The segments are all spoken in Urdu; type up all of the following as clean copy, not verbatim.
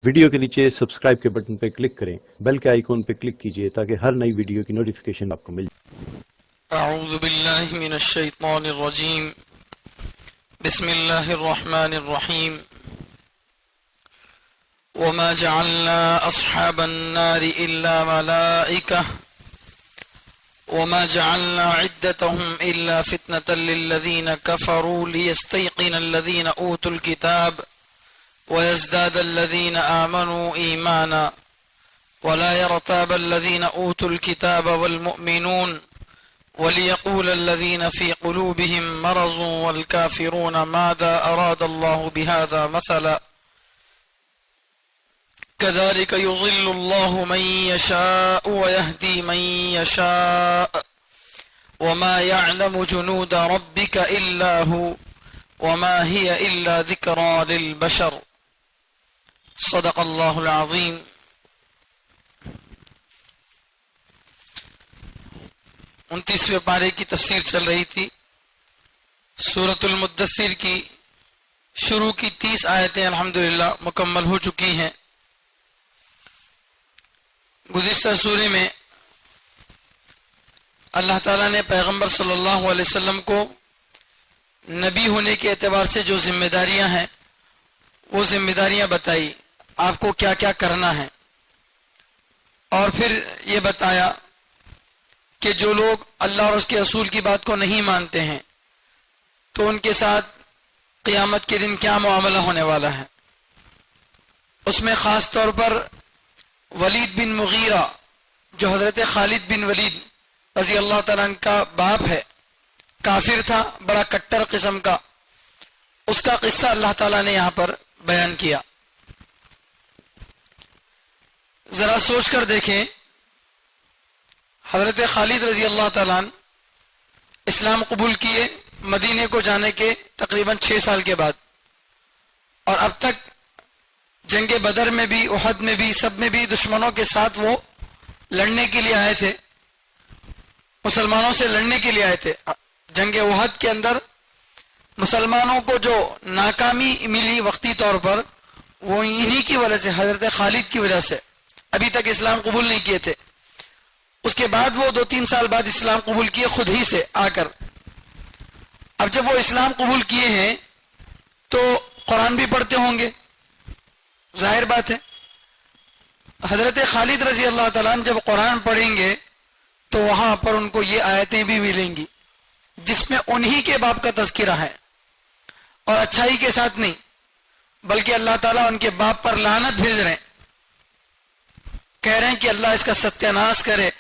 ویڈیو کے نیچے سبسکرائب کے بٹن پہ کلک کریں، بیل کے آئیکن پہ کلک کیجئے تاکہ ہر نئی ویڈیو کی نوٹیفیکیشن آپ کو مل جائے۔ اعوذ باللہ من الشیطان الرجیم، بسم اللہ الرحمن الرحیم۔ وما جعلنا اصحاب النار الا ملائکہ وما جعلنا عدتهم الا فتنة للذین کفروا لیستیقن الذین اوتوا الکتاب ويزداد الذين آمنوا إيمانا ولا يرتاب الذين أوتوا الكتاب والمؤمنون وليقول الذين في قلوبهم مرض والكافرون ماذا أراد الله بهذا مثلا كذلك يضل الله من يشاء ويهدي من يشاء وما يعلم جنود ربك إلا هو وما هي إلا ذكرى للبشر صدق اللہ العظیم۔ 29ویں پارے کی تفسیر چل رہی تھی۔ سورۃ المدثر کی شروع کی 30 آیتیں الحمدللہ مکمل ہو چکی ہیں۔ گزشتہ سورے میں اللہ تعالیٰ نے پیغمبر صلی اللہ علیہ وسلم کو نبی ہونے کے اعتبار سے جو ذمہ داریاں ہیں وہ ذمہ داریاں بتائی، آپ کو کیا کیا کرنا ہے، اور پھر یہ بتایا کہ جو لوگ اللہ اور اس کے رسول کی بات کو نہیں مانتے ہیں تو ان کے ساتھ قیامت کے دن کیا معاملہ ہونے والا ہے۔ اس میں خاص طور پر ولید بن مغیرہ جو حضرت خالد بن ولید رضی اللہ تعالیٰ عنہ کا باپ ہے، کافر تھا بڑا کٹر قسم کا، اس کا قصہ اللہ تعالیٰ نے یہاں پر بیان کیا۔ ذرا سوچ کر دیکھیں، حضرت خالد رضی اللہ تعالیٰ عنہ اسلام قبول کیے مدینے کو جانے کے تقریباً 6 سال کے بعد، اور اب تک جنگ بدر میں بھی، احد میں بھی، سب میں بھی دشمنوں کے ساتھ وہ لڑنے کے لیے آئے تھے، مسلمانوں سے لڑنے کے لیے آئے تھے۔ جنگ احد کے اندر مسلمانوں کو جو ناکامی ملی وقتی طور پر، وہ انہی کی وجہ سے، حضرت خالد کی وجہ سے، ابھی تک اسلام قبول نہیں کیے تھے۔ اس کے بعد وہ 2-3 سال بعد اسلام قبول کیے خود ہی سے آ کر۔ اب جب وہ اسلام قبول کیے ہیں تو قرآن بھی پڑھتے ہوں گے، ظاہر بات ہے۔ حضرت خالد رضی اللہ تعالیٰ عنہ جب قرآن پڑھیں گے تو وہاں پر ان کو یہ آیتیں بھی ملیں گی جس میں انہی کے باپ کا تذکرہ ہے، اور اچھائی کے ساتھ نہیں، بلکہ اللہ تعالیٰ ان کے باپ پر لعنت بھیج رہے ہیں، کہہ رہے ہیں کہ اللہ اس کا ستیہ ناش کرے۔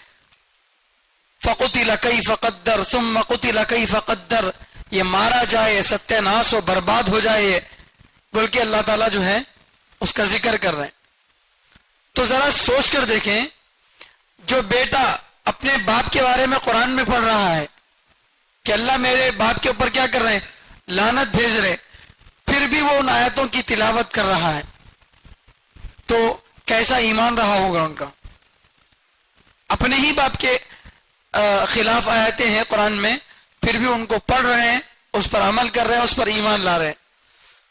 فَقُتِلَ كَيْفَ قَدَّرَ ثُمَّ قُتِلَ كَيْفَ قَدَّرَ، یہ مارا جائے، ستیہ ناش ہو، برباد ہو جائے، بلکہ اللہ تعالیٰ جو ہے اس کا ذکر کر رہے ہیں۔ تو ذرا سوچ کر دیکھیں، جو بیٹا اپنے باپ کے بارے میں قرآن میں پڑھ رہا ہے کہ اللہ میرے باپ کے اوپر کیا کر رہے ہیں، لعنت بھیج رہے، پھر بھی وہ ان آیتوں کی تلاوت کر رہا ہے، تو کیسا ایمان رہا ہوگا ان کا۔ اپنے ہی باپ کے خلاف آیتیں ہیں قرآن میں، پھر بھی ان کو پڑھ رہے ہیں، اس پر عمل کر رہے ہیں، اس پر ایمان لا رہے ہیں۔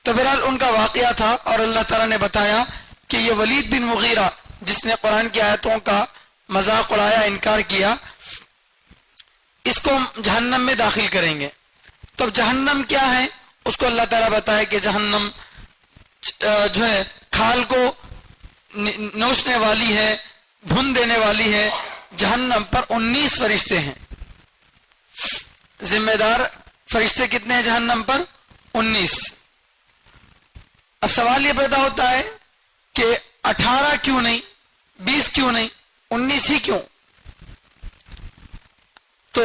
تو بہرحال ان کا واقعہ تھا، اور اللہ تعالیٰ نے بتایا کہ یہ ولید بن مغیرہ جس نے قرآن کی آیتوں کا مذاق اڑایا، انکار کیا، اس کو جہنم میں داخل کریں گے۔ تو جہنم کیا ہے اس کو اللہ تعالیٰ بتایا کہ جہنم جو ہے کھال کو نوچنے والی ہے، بھن دینے والی ہے۔ جہنم پر 19 فرشتے ہیں، ذمہ دار فرشتے کتنے ہیں جہنم پر؟ 19۔ اب سوال یہ پیدا ہوتا ہے کہ 18 کیوں نہیں، 20 کیوں نہیں، 19 ہی کیوں؟ تو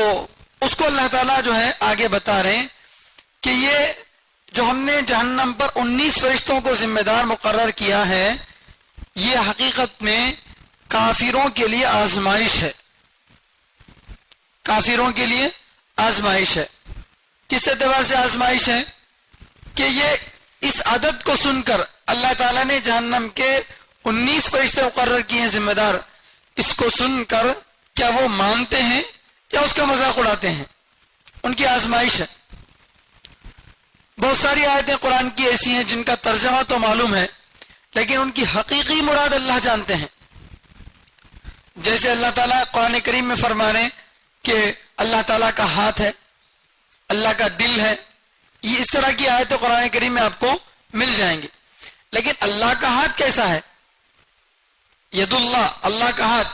اس کو اللہ تعالیٰ جو ہے آگے بتا رہے ہیں کہ یہ جو ہم نے جہنم پر 19 فرشتوں کو ذمہ دار مقرر کیا ہے، یہ حقیقت میں کافروں کے لیے آزمائش ہے، کافروں کے لیے آزمائش ہے۔ کس اعتبار سے آزمائش ہے؟ کہ یہ اس عدد کو سن کر اللہ تعالیٰ نے جہنم کے 19 فرشتے مقرر کیے ہیں ذمہ دار، اس کو سن کر کیا وہ مانتے ہیں یا اس کا مذاق اڑاتے ہیں؟ ان کی آزمائش ہے۔ بہت ساری آیتیں قرآن کی ایسی ہیں جن کا ترجمہ تو معلوم ہے، لیکن ان کی حقیقی مراد اللہ جانتے ہیں. جیسے اللہ تعالیٰ قرآن کریم میں فرما رہے ہیں کہ اللہ تعالیٰ کا ہاتھ ہے، اللہ کا دل ہے. یہ اس طرح کی آیتیں قرآن کریم میں آپ کو مل جائیں گی. لیکن اللہ کا ہاتھ کیسا ہے؟ ید اللہ، اللہ کا ہاتھ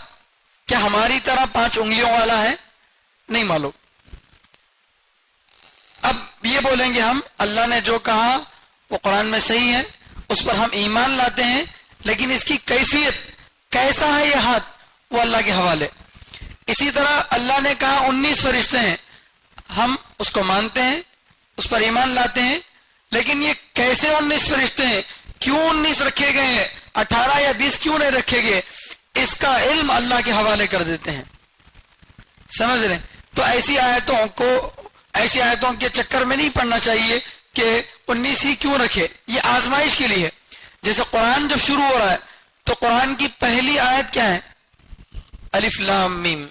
کیا ہماری طرح 5 انگلیوں والا ہے؟ نہیں معلوم. اب یہ بولیں گے ہم اللہ نے جو کہا وہ قرآن میں صحیح ہے، اس پر ہم ایمان لاتے ہیں، لیکن اس کی کیفیت کیسا ہے یہ ہاتھ وہ اللہ کے حوالے. اسی طرح اللہ نے کہا 19 فرشتے ہیں، ہم اس کو مانتے ہیں، اس پر ایمان لاتے ہیں، لیکن یہ کیسے 19 فرشتے ہیں، کیوں 19 رکھے گئے ہیں، 18 یا 20 کیوں نہیں رکھے گئے، اس کا علم اللہ کے حوالے کر دیتے ہیں. سمجھ رہے ہیں؟ تو ایسی آیتوں کے چکر میں نہیں پڑنا چاہیے کہ 19 ہی کیوں رکھے. یہ آزمائش کے لیے ہے. جیسے قرآن جب شروع ہو رہا ہے تو قرآن کی پہلی آیت کیا ہے؟ الف لام میم.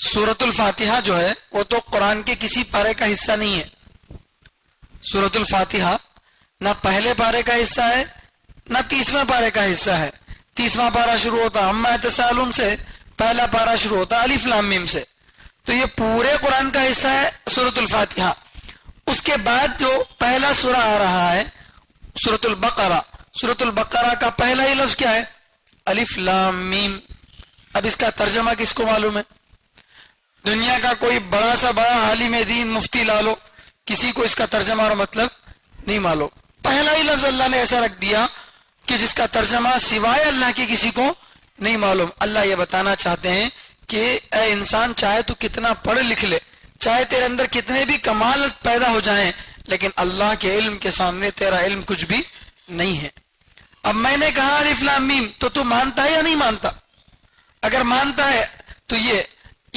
سورۃ الفاتحہ جو ہے وہ تو قرآن کے کسی پارے کا حصہ نہیں ہے. سورۃ الفاتحہ نہ پہلے پارے کا حصہ ہے نہ 30ویں پارے کا حصہ ہے. 30واں پارا شروع ہوتا عما یتساءلون سے، پہلا پارا شروع ہوتا الف لام میم سے. تو یہ پورے قرآن کا حصہ ہے سورۃ الفاتحہ. اس کے بعد جو پہلا سورہ آ رہا ہے سورۃ البقرہ، سورۃ البقرہ کا پہلا ہی لفظ کیا ہے؟ الف لام میم. اب اس کا ترجمہ کس کو معلوم ہے؟ دنیا کا کوئی بڑا سا بڑا عالم دین مفتی لا لو، کسی کو اس کا ترجمہ اور مطلب نہیں معلوم. پہلا ہی لفظ اللہ نے ایسا رکھ دیا کہ جس کا ترجمہ سوائے اللہ کے کسی کو نہیں معلوم. اللہ یہ بتانا چاہتے ہیں کہ اے انسان، چاہے تو کتنا پڑھ لکھ لے، چاہے تیرے اندر کتنے بھی کمال پیدا ہو جائیں، لیکن اللہ کے علم کے سامنے تیرا علم کچھ بھی نہیں ہے. اب میں نے کہا الف لام میم، تو مانتا ہے یا نہیں مانتا؟ اگر مانتا ہے تو یہ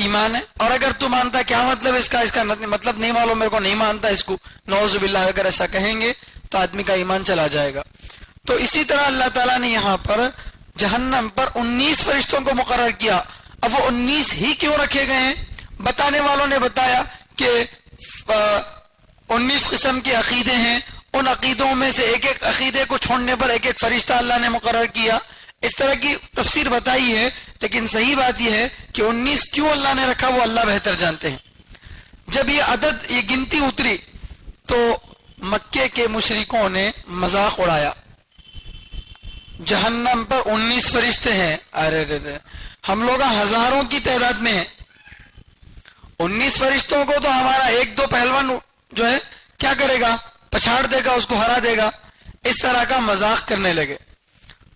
ایمان ہے، اور اگر تو مانتا ہے کیا مطلب اس کا مطلب نہیں معلوم، میرے کو نہیں مانتا اس کو، نعوذ باللہ اگر ایسا کہیں گے تو آدمی کا ایمان چلا جائے گا. تو اسی طرح اللہ تعالیٰ نے یہاں پر جہنم پر 19 فرشتوں کو مقرر کیا. اب وہ 19 ہی کیوں رکھے گئے ہیں؟ بتانے والوں نے بتایا کہ 19 قسم کے عقیدے ہیں، ان عقیدوں میں سے ایک ایک عقیدے کو چھوڑنے پر ایک ایک فرشتہ اللہ نے مقرر کیا. اس طرح کی تفسیر بتائی ہے، لیکن صحیح بات یہ ہے کہ 19 کیوں اللہ نے رکھا وہ اللہ بہتر جانتے ہیں. جب یہ گنتی اتری تو مکے کے مشرکوں نے مذاق اڑایا. جہنم پر 19 فرشتے ہیں، ارے ہم لوگ ہزاروں کی تعداد میں ہیں. 19 فرشتوں کو تو ہمارا 1-2 پہلوان جو ہے کیا کرے گا؟ پچھاڑ دے گا، اس کو ہرا دے گا. اس طرح کا مذاق کرنے لگے.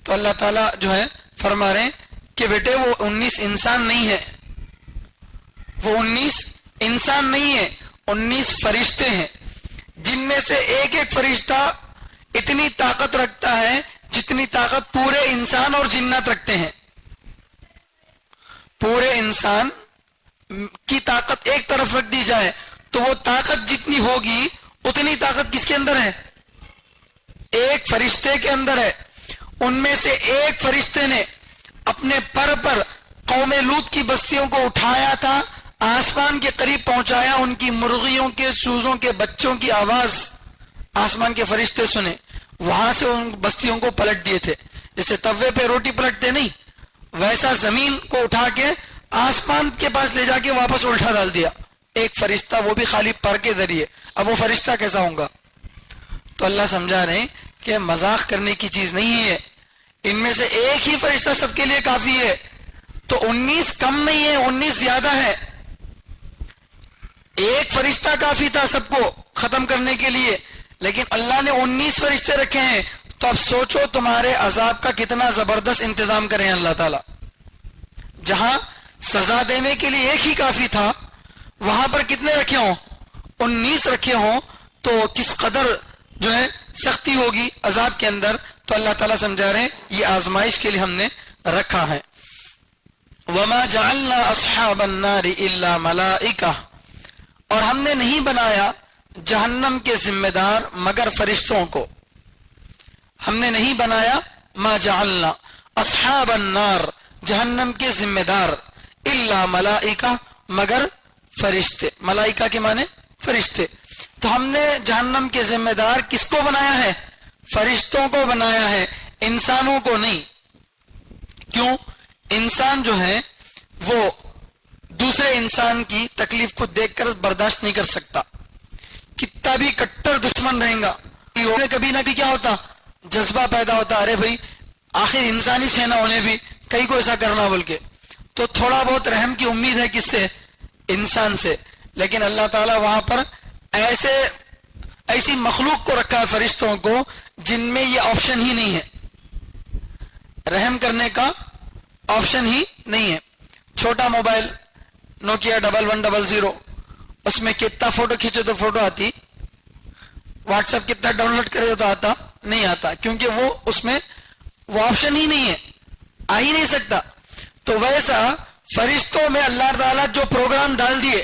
تو اللہ تعالیٰ جو ہے فرما رہے ہیں کہ بیٹے وہ 19 انسان نہیں ہے، وہ 19 انسان نہیں ہے، 19 فرشتے ہیں، جن میں سے ایک ایک فرشتہ اتنی طاقت رکھتا ہے جتنی طاقت پورے انسان اور جنات رکھتے ہیں. پورے انسان کی طاقت ایک طرف رکھ دی جائے تو وہ طاقت جتنی ہوگی اتنی طاقت کس کے اندر ہے؟ ایک فرشتے کے اندر ہے. ان میں سے ایک فرشتے نے اپنے پر قوم لوط کی بستیوں کو اٹھایا تھا، آسمان کے قریب پہنچایا، ان کی مرغیوں کے سوزوں کے بچوں کی آواز آسمان کے فرشتے سنے، وہاں سے ان بستیوں کو پلٹ دیے تھے. جیسے توے پہ روٹی پلٹتے نہیں، ویسا زمین کو اٹھا کے آسمان کے پاس لے جا کے واپس الٹا ڈال دیا. ایک فرشتہ، وہ بھی خالی پر کے ذریعے. اب وہ فرشتہ کیسا ہوگا؟ تو اللہ سمجھا رہے ہیں کہ مذاق کرنے کی چیز نہیں ہے. ان میں سے ایک ہی فرشتہ سب کے لیے کافی ہے. تو 19 کم نہیں ہے، 19 زیادہ ہے. ایک فرشتہ کافی تھا سب کو ختم کرنے کے لیے، لیکن اللہ نے 19 فرشتے رکھے ہیں. تو اب سوچو تمہارے عذاب کا کتنا زبردست انتظام کریں اللہ تعالیٰ. جہاں سزا دینے کے لیے ایک ہی کافی تھا، وہاں پر کتنے رکھے ہوں؟ 19 رکھے ہوں. تو کس قدر جو ہے سختی ہوگی عذاب کے اندر. تو اللہ تعالیٰ سمجھا رہے ہیں یہ آزمائش کے لیے ہم نے رکھا ہے. وَمَا جَعَلْنَا أَصْحَابَ النَّارِ إِلَّا مَلَائِكَةً، اور ہم نے نہیں بنایا جہنم کے ذمہ دار مگر فرشتوں کو. ہم نے نہیں بنایا ما جعلنا اصحاب النار، جہنم کے ذمہ دار، الا ملائکہ، مگر فرشتے. ملائکہ کے معنی فرشتے. تو ہم نے جہنم کے ذمہ دار کس کو بنایا ہے؟ فرشتوں کو بنایا ہے، انسانوں کو نہیں. کیوں؟ انسان جو ہے وہ دوسرے انسان کی تکلیف کو دیکھ کر برداشت نہیں کر سکتا، کتنا بھی کٹر دشمن رہے گا، کبھی نہ کبھی کیا ہوتا، جذبہ پیدا ہوتا، ارے بھائی آخر انسانی سے نہ انہیں بھی کئی کو ایسا کرنا بول کے. تو تھوڑا بہت رحم کی امید ہے کس سے؟ انسان سے. لیکن اللہ تعالیٰ وہاں پر ایسی مخلوق کو رکھا ہے، فرشتوں کو، جن میں یہ آپشن ہی نہیں ہے، رحم کرنے کا آپشن ہی نہیں ہے. چھوٹا موبائل نوکیا 1100، اس میں کتنا فوٹو کھینچے تو فوٹو آتی، واٹس ایپ کتنا ڈاؤن لوڈ کرے تو آتا نہیں آتا، کیونکہ وہ اس میں وہ آپشن ہی نہیں ہے، آ ہی نہیں سکتا. تو ویسا فرشتوں میں اللہ تعالیٰ جو پروگرام ڈال دیے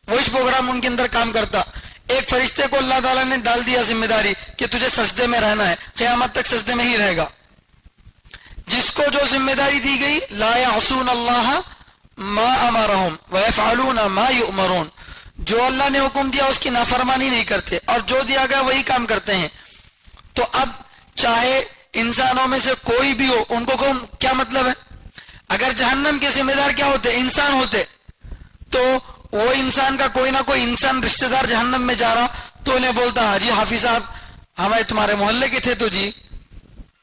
وہ اس پروگرام ان کے اندر کام کرتا. ایک فرشتے کو اللہ تعالیٰ نے ڈال دیا ذمہ داری کہ تجھے سجدے میں رہنا ہے، قیامت تک سجدے میں ہی رہے گا. جس کو جو ذمہ داری دی گئی، لا یعصون اللہ ما امرہم ویفعلون ما یؤمرون، جو اللہ نے حکم دیا اس کی نافرمانی نہیں کرتے، اور جو دیا گیا وہی کام کرتے ہیں. تو اب چاہے انسانوں میں سے کوئی بھی ہو، ان کو کیا مطلب ہے؟ اگر جہنم کے ذمہ دار کیا ہوتے؟ انسان ہوتے، تو وہ انسان کا کوئی نہ کوئی انسان رشتہ دار جہنم میں جا رہا تو انہیں بولتا، ہاں جی حافظ صاحب ہمارے تمہارے محلے کے تھے، تو جی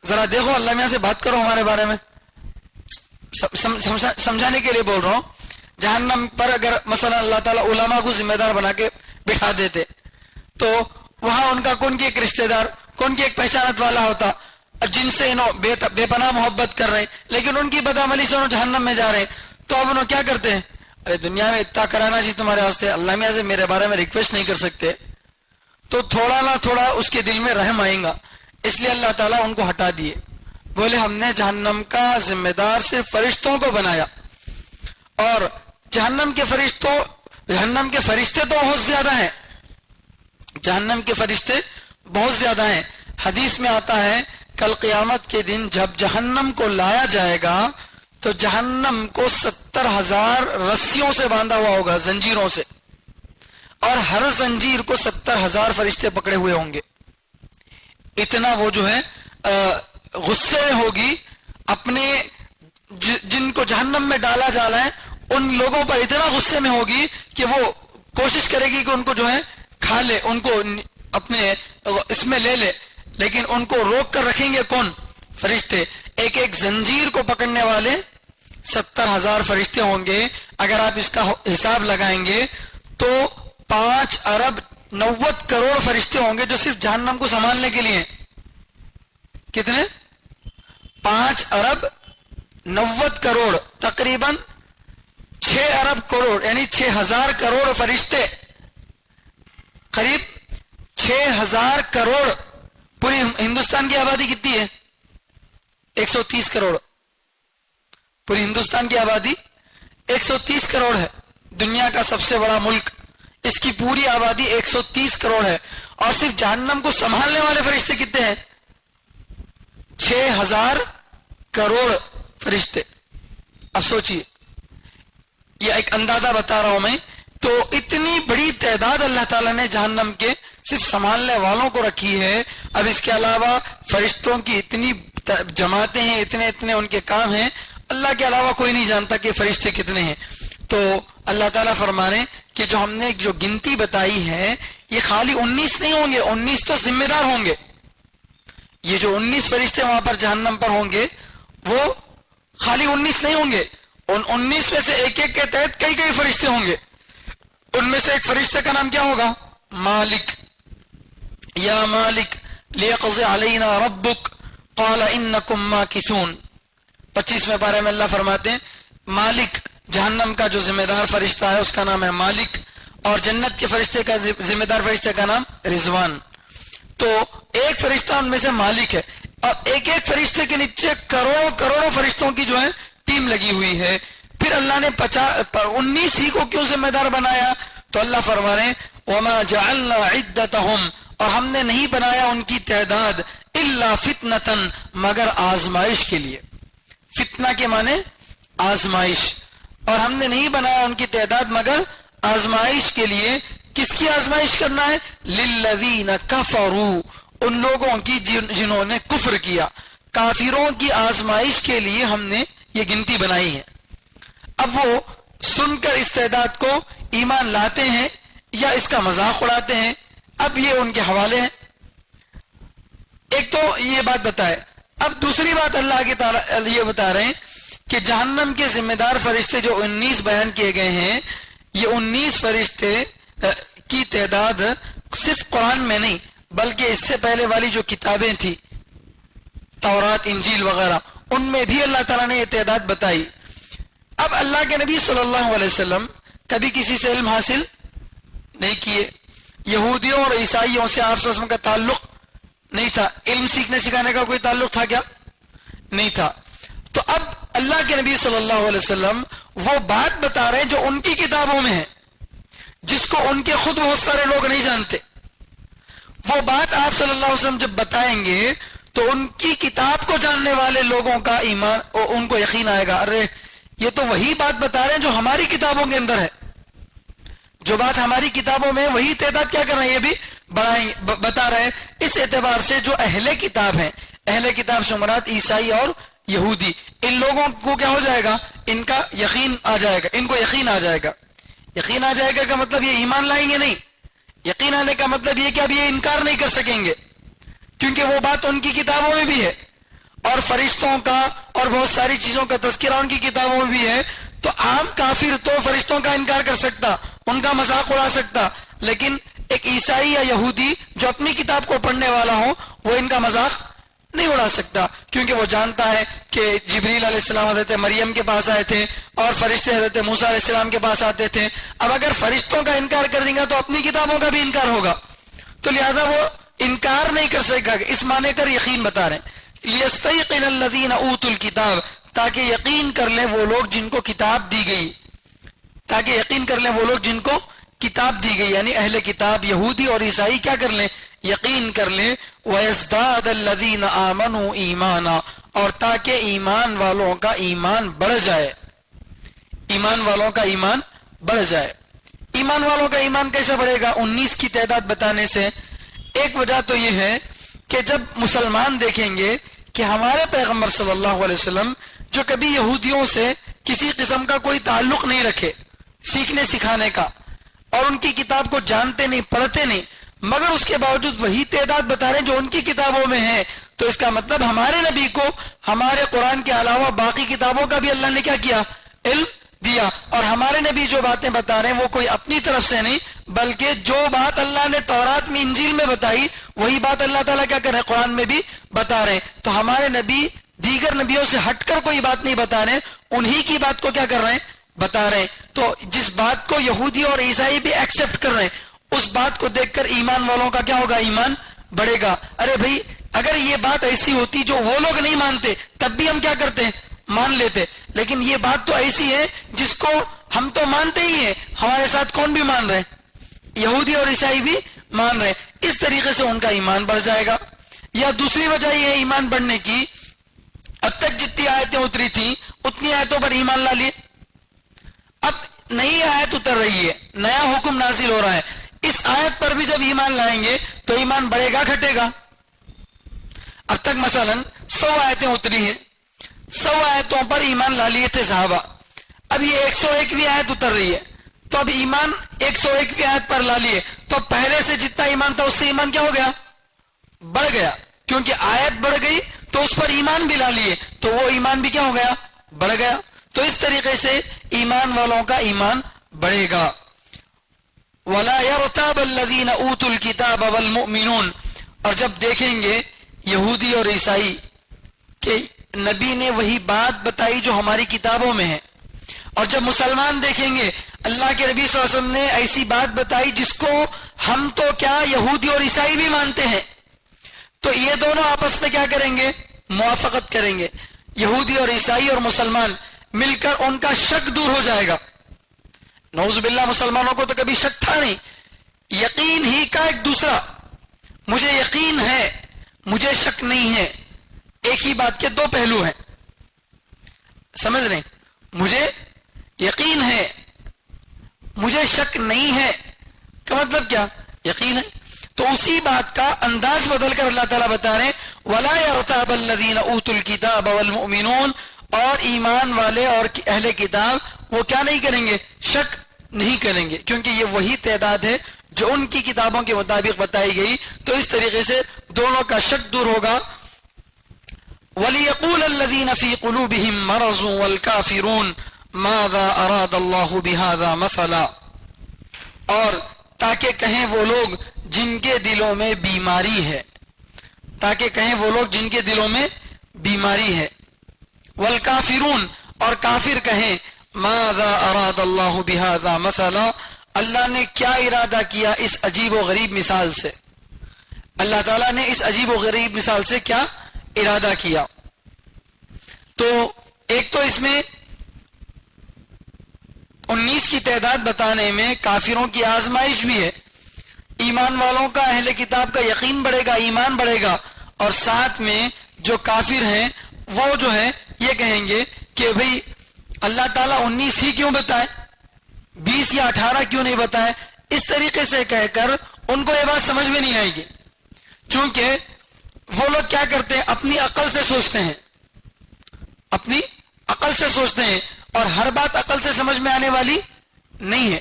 ذرا دیکھو اللہ میاں سے بات کرو ہمارے بارے میں. سمجھانے کے لیے بول رہا ہوں. جہنم پر اگر مثلا اللہ تعالیٰ علماء کو ذمہ دار بنا کے بٹھا دیتے تو وہاں ان کا کون کی ایک رشتہ دار، کون کی ایک پہچانت والا ہوتا، جن سے بے پناہ محبت کر رہے ہیں، لیکن ان کی بدعملی سے انہوں جہنم میں جا رہے ہیں. تو اب انہوں کیا کرتے ہیں؟ ارے دنیا میں اتنا کرانا چاہیے تمہارے واسطے، اللہ میاں سے میرے بارے میں ریکویسٹ نہیں کر سکتے. تو تھوڑا نہ تھوڑا اس کے دل میں رحم آئیں گا، اس لیے اللہ تعالیٰ ان کو ہٹا دیے. بولے ہم نے جہنم کا ذمہ دار صرف فرشتوں کو بنایا، اور جہنم کے فرشتے تو بہت زیادہ ہیں، جہنم کے فرشتے بہت زیادہ ہیں. حدیث میں آتا ہے کل قیامت کے دن جب جہنم کو لایا جائے گا تو جہنم کو 70,000 رسیوں سے باندھا ہوا ہوگا، زنجیروں سے، اور ہر زنجیر کو 70,000 فرشتے پکڑے ہوئے ہوں گے. اتنا وہ جو ہے غصے میں ہوگی، اپنے جن کو جہنم میں ڈالا جا رہا ہے ان لوگوں پر اتنا غصے میں ہوگی کہ وہ کوشش کرے گی کہ ان کو جو ہے کھا لے، ان کو اپنے اس میں لے لے، لیکن ان کو روک کر رکھیں گے کون؟ فرشتے. ایک ایک زنجیر کو پکڑنے والے 70,000 فرشتے ہوں گے. اگر آپ اس کا حساب لگائیں گے تو 5 ارب 90 کروڑ فرشتے ہوں گے جو صرف جہنم کو سنبھالنے کے لیے. کتنے؟ 5 ارب 90 کروڑ، تقریباً 6 ارب کروڑ، یعنی 6,000 کروڑ فرشتے، قریب 6,000 کروڑ. پوری ہندوستان کی آبادی کتنی ہے؟ 130 کروڑ. پوری ہندوستان کی آبادی 130 کروڑ ہے، دنیا کا سب سے بڑا ملک، اس کی پوری آبادی 130 کروڑ ہے، اور صرف جہنم کو سنبھالنے والے فرشتے کتنے ہیں؟ 6,000 کروڑ فرشتے. اب سوچئے، یہ ایک اندازہ بتا رہا ہوں میں. تو اتنی بڑی تعداد اللہ تعالیٰ نے جہنم کے صرف سنبھالنے والوں کو رکھی ہے. اب اس کے علاوہ فرشتوں کی اتنی جماعتیں ہیں، اتنے ان کے کام ہیں، اللہ کے علاوہ کوئی نہیں جانتا کہ فرشتے کتنے ہیں. تو اللہ تعالیٰ فرما رہے کہ جو ہم نے جو گنتی بتائی ہے یہ خالی 19 نہیں ہوں گے، 19 تو ذمہ دار ہوں گے. یہ جو 19 فرشتے وہاں پر جہنم پر ہوں گے وہ خالی 19 نہیں ہوں گے، ان 19 میں سے ایک ایک کے تحت کئی فرشتے ہوں گے. ان میں سے ایک فرشتے کا نام کیا ہوگا؟ مالک. یا مالک لیقضی علینا ربک قال انکم ماکثون. 25ویں پارے میں اللہ فرماتے ہیں مالک، جہنم کا جو ذمہ دار فرشتہ ہے اس کا نام ہے مالک، اور جنت کے فرشتے کا ذمہ دار فرشتے کا نام رضوان. تو ایک فرشتہ ان میں سے مالک ہے، اور ایک ایک فرشتے کے نیچے کروڑوں فرشتوں کی جو ہے ٹیم لگی ہوئی ہے. پھر اللہ نے 19 ہی کو کیوں ذمہ دار بنایا؟ تو اللہ فرما رہے وما جعلنا عدتهم، اور ہم نے نہیں بنایا ان کی تعداد الا فتنةً، مگر آزمائش کے لیے. فتنہ کے معنی آزمائش، اور ہم نے نہیں بنایا ان کی تعداد مگر آزمائش کے لیے. کس کی آزمائش کرنا ہے؟ للذین کفروا، ان لوگوں کی جنہوں نے کفر کیا. کافروں کی آزمائش کے لیے ہم نے یہ گنتی بنائی ہے. اب وہ سن کر اس تعداد کو ایمان لاتے ہیں یا اس کا مذاق اڑاتے ہیں، اب یہ ان کے حوالے ہیں. ایک تو یہ بات بتائے. اب دوسری بات اللہ کی تعالی یہ بتا رہے ہیں کہ جہنم کے ذمہ دار فرشتے جو 19 بیان کیے گئے ہیں، یہ 19 فرشتے کی تعداد صرف قرآن میں نہیں بلکہ اس سے پہلے والی جو کتابیں تھی تورات انجیل وغیرہ ان میں بھی اللہ تعالیٰ نے یہ تعداد بتائی. اب اللہ کے نبی صلی اللہ علیہ وسلم کبھی کسی سے علم حاصل نہیں کیے. یہودیوں اور عیسائیوں سے آپ صلی اللہ علیہ وسلم کا تعلق نہیں تھا. علم سیکھنے سکھانے کا کوئی تعلق تھا کیا؟ نہیں تھا. تو اب اللہ کے نبی صلی اللہ علیہ وسلم وہ بات بتا رہے ہیں جو ان کی کتابوں میں ہے، جس کو ان کے خود بہت سارے لوگ نہیں جانتے. وہ بات آپ صلی اللہ علیہ وسلم جب بتائیں گے تو ان کی کتاب کو جاننے والے لوگوں کا ایمان ان کو یقین آئے گا، ارے یہ تو وہی بات بتا رہے ہیں جو ہماری کتابوں کے اندر ہے. جو بات ہماری کتابوں میں وہی تعداد کیا کر رہے ہیں، یہ بھی بتا رہے ہیں. اس اعتبار سے جو اہل کتاب ہیں، اہل کتاب سے مراد عیسائی اور یہودی، ان لوگوں کو کیا ہو جائے گا، ان کا یقین آ جائے گا، ان کو یقین آ جائے گا. یقین آ جائے گا کا مطلب یہ ایمان لائیں گے نہیں، یقین آنے کا مطلب یہ کہ اب یہ انکار نہیں کر سکیں گے کیونکہ وہ بات ان کی کتابوں میں بھی ہے اور فرشتوں کا اور بہت ساری چیزوں کا تذکرہ ان کی کتابوں میں بھی ہے. تو عام کافر تو فرشتوں کا انکار کر سکتا، ان کا مذاق اڑا سکتا، لیکن ایک عیسائی یا یہودی جو اپنی کتاب کو پڑھنے والا ہو وہ ان کا مذاق نہیں اڑا سکتا، کیونکہ وہ جانتا ہے کہ جبریل علیہ السلام حضرت مریم کے پاس آئے تھے اور فرشتے حضرت موسیٰ علیہ السلام کے پاس آتے تھے. اب اگر فرشتوں کا انکار کر دیں گا تو اپنی کتابوں کا بھی انکار ہوگا، تو لہذا وہ انکار نہیں کر سکے گا. اس معنی کر یقین بتا رہے ہیں لِيَسْتَيْقِنَ الَّذِينَ أُوتُوا الْكِتَابَ، تاکہ یقین کر لیں وہ لوگ جن کو کتاب دی گئی، تاکہ یقین کر لیں وہ لوگ جن کو کتاب دی گئی، یعنی اہل کتاب یہودی اور عیسائی کیا کر لیں، یقین کر لیں. وَيَزْدَادَ الَّذِينَ آمَنُوا إِيمَانًا، اور تاکہ ایمان والوں کا ایمان بڑھ جائے، ایمان والوں کا ایمان بڑھ جائے. ایمان والوں کا ایمان کیسے بڑھے گا 19 کی تعداد بتانے سے؟ ایک وجہ تو یہ ہے کہ جب مسلمان دیکھیں گے کہ ہمارے پیغمبر صلی اللہ علیہ وسلم جو کبھی یہودیوں سے کسی قسم کا کوئی تعلق نہیں رکھے سیکھنے سکھانے کا اور ان کی کتاب کو جانتے نہیں پڑھتے نہیں، مگر اس کے باوجود وہی تعداد بتا رہے ہیں جو ان کی کتابوں میں ہے، تو اس کا مطلب ہمارے نبی کو ہمارے قرآن کے علاوہ باقی کتابوں کا بھی اللہ نے کیا کیا، علم دیا. اور ہمارے نبی جو باتیں بتا رہے ہیں وہ کوئی اپنی طرف سے نہیں بلکہ جو بات اللہ نے تورات میں انجیل میں بتائی وہی بات اللہ تعالیٰ کیا کر رہے ہیں، قرآن میں بھی بتا رہے ہیں. تو ہمارے نبی دیگر نبیوں سے ہٹ کر کوئی بات نہیں بتا رہے، انہی کی بات کو کیا کر رہے ہیں، بتا رہے ہیں. تو جس بات کو یہودی اور عیسائی بھی ایکسپٹ کر رہے ہیں اس بات کو دیکھ کر ایمان والوں کا کیا ہوگا، ایمان بڑھے گا. ارے بھائی اگر یہ بات ایسی ہوتی جو وہ لوگ نہیں مانتے تب بھی ہم کیا کرتے ہیں، مان لیتے، لیکن یہ بات تو ایسی ہے جس کو ہم تو مانتے ہی ہیں، ہمارے ساتھ کون بھی مان رہے ہیں، یہودی اور عیسائی بھی مان رہے ہیں. اس طریقے سے ان کا ایمان بڑھ جائے گا. یا دوسری وجہ یہ ہے ایمان بڑھنے کی، اب تک جتنی آیتیں اتری تھیں اتنی آیتوں پر ایمان لا لیے، اب نئی آیت اتر رہی ہے، نیا حکم نازل ہو رہا ہے، اس آیت پر بھی جب ایمان لائیں گے تو ایمان بڑھے گا گھٹے گا. اب تک مثلا 100 آیتیں اتری ہیں، 100 آیتوں پر ایمان لا لیے تھے صحابہ، اب یہ 101ویں آیت اتر رہی ہے تو اب ایمان 101ویں آیت پر لا لیے تو پہلے سے جتنا ایمان تھا اس سے ایمان کیا ہو گیا، بڑھ گیا، کیونکہ آیت بڑھ گئی تو اس پر ایمان بھی لا لیے تو وہ ایمان بھی کیا ہو گیا، بڑھ گیا. تو اس طریقے سے ایمان والوں کا ایمان بڑھے گا. وَلَا يَرْتَابَ الَّذِينَ أُوتُوا الْكِتَابَ وَالْمُؤْمِنُونَ، اور جب دیکھیں گے یہودی اور عیسائی کہ نبی نے وہی بات بتائی جو ہماری کتابوں میں ہے، اور جب مسلمان دیکھیں گے اللہ کے نبی صلی اللہ علیہ وسلم نے ایسی بات بتائی جس کو ہم تو کیا یہودی اور عیسائی بھی مانتے ہیں، تو یہ دونوں آپس میں کیا کریں گے، موافقت کریں گے. یہودی اور عیسائی اور مسلمان مل کر ان کا شک دور ہو جائے گا. نعوذ باللہ مسلمانوں کو تو کبھی شک تھا نہیں، یقین ہی کا ایک دوسرا، مجھے یقین ہے مجھے شک نہیں ہے، ایک ہی بات کے دو پہلو ہیں، سمجھ رہے ہیں، مجھے یقین ہے مجھے شک نہیں ہے کا مطلب کیا، یقین ہے. تو اسی بات کا انداز بدل کر اللہ تعالیٰ بتا رہے ہیں وَلَا يَرْتَابَ الَّذِينَ أُوتُوا الْكِتَابَ وَالْمُؤْمِنُونَ، اور ایمان والے اور اہل کتاب وہ کیا نہیں کریں گے؟ شک نہیں کریں گے، کیونکہ یہ وہی تعداد ہے جو ان کی کتابوں کے مطابق بتائی گئی، تو اس طریقے سے دونوں کا شک دور ہوگا۔ وَلِيَقُولَ الَّذِينَ فِي قُلُوبِهِم مَرَضٌ وَالْكَافِرُونَ مَاذَا أَرَادَ اللَّهُ بِهَذَا مَثَلًا، اور تاکہ کہیں وہ لوگ جن کے دلوں میں بیماری ہے، تاکہ کہیں وہ لوگ جن کے دلوں میں بیماری ہے، والکافرون، اور کافر کہیں ماذا اراد اللہ بہذا مثلا، اللہ نے کیا ارادہ کیا اس عجیب و غریب مثال سے، اللہ تعالیٰ نے اس عجیب و غریب مثال سے کیا ارادہ کیا۔ تو ایک تو اس میں 19 کی تعداد بتانے میں کافروں کی آزمائش بھی ہے، ایمان والوں کا اہل کتاب کا یقین بڑھے گا، ایمان بڑھے گا، اور ساتھ میں جو کافر ہیں وہ جو ہے یہ کہیں گے کہ بھئی اللہ تعالیٰ 19 ہی کیوں بتائے، 20 یا 18 کیوں نہیں بتائے، اس طریقے سے کہہ کر ان کو یہ بات سمجھ میں نہیں آئے گی، چونکہ وہ لوگ کیا کرتے ہیں، اپنی عقل سے سوچتے ہیں، اپنی عقل سے سوچتے ہیں، اور ہر بات عقل سے سمجھ میں آنے والی نہیں ہے۔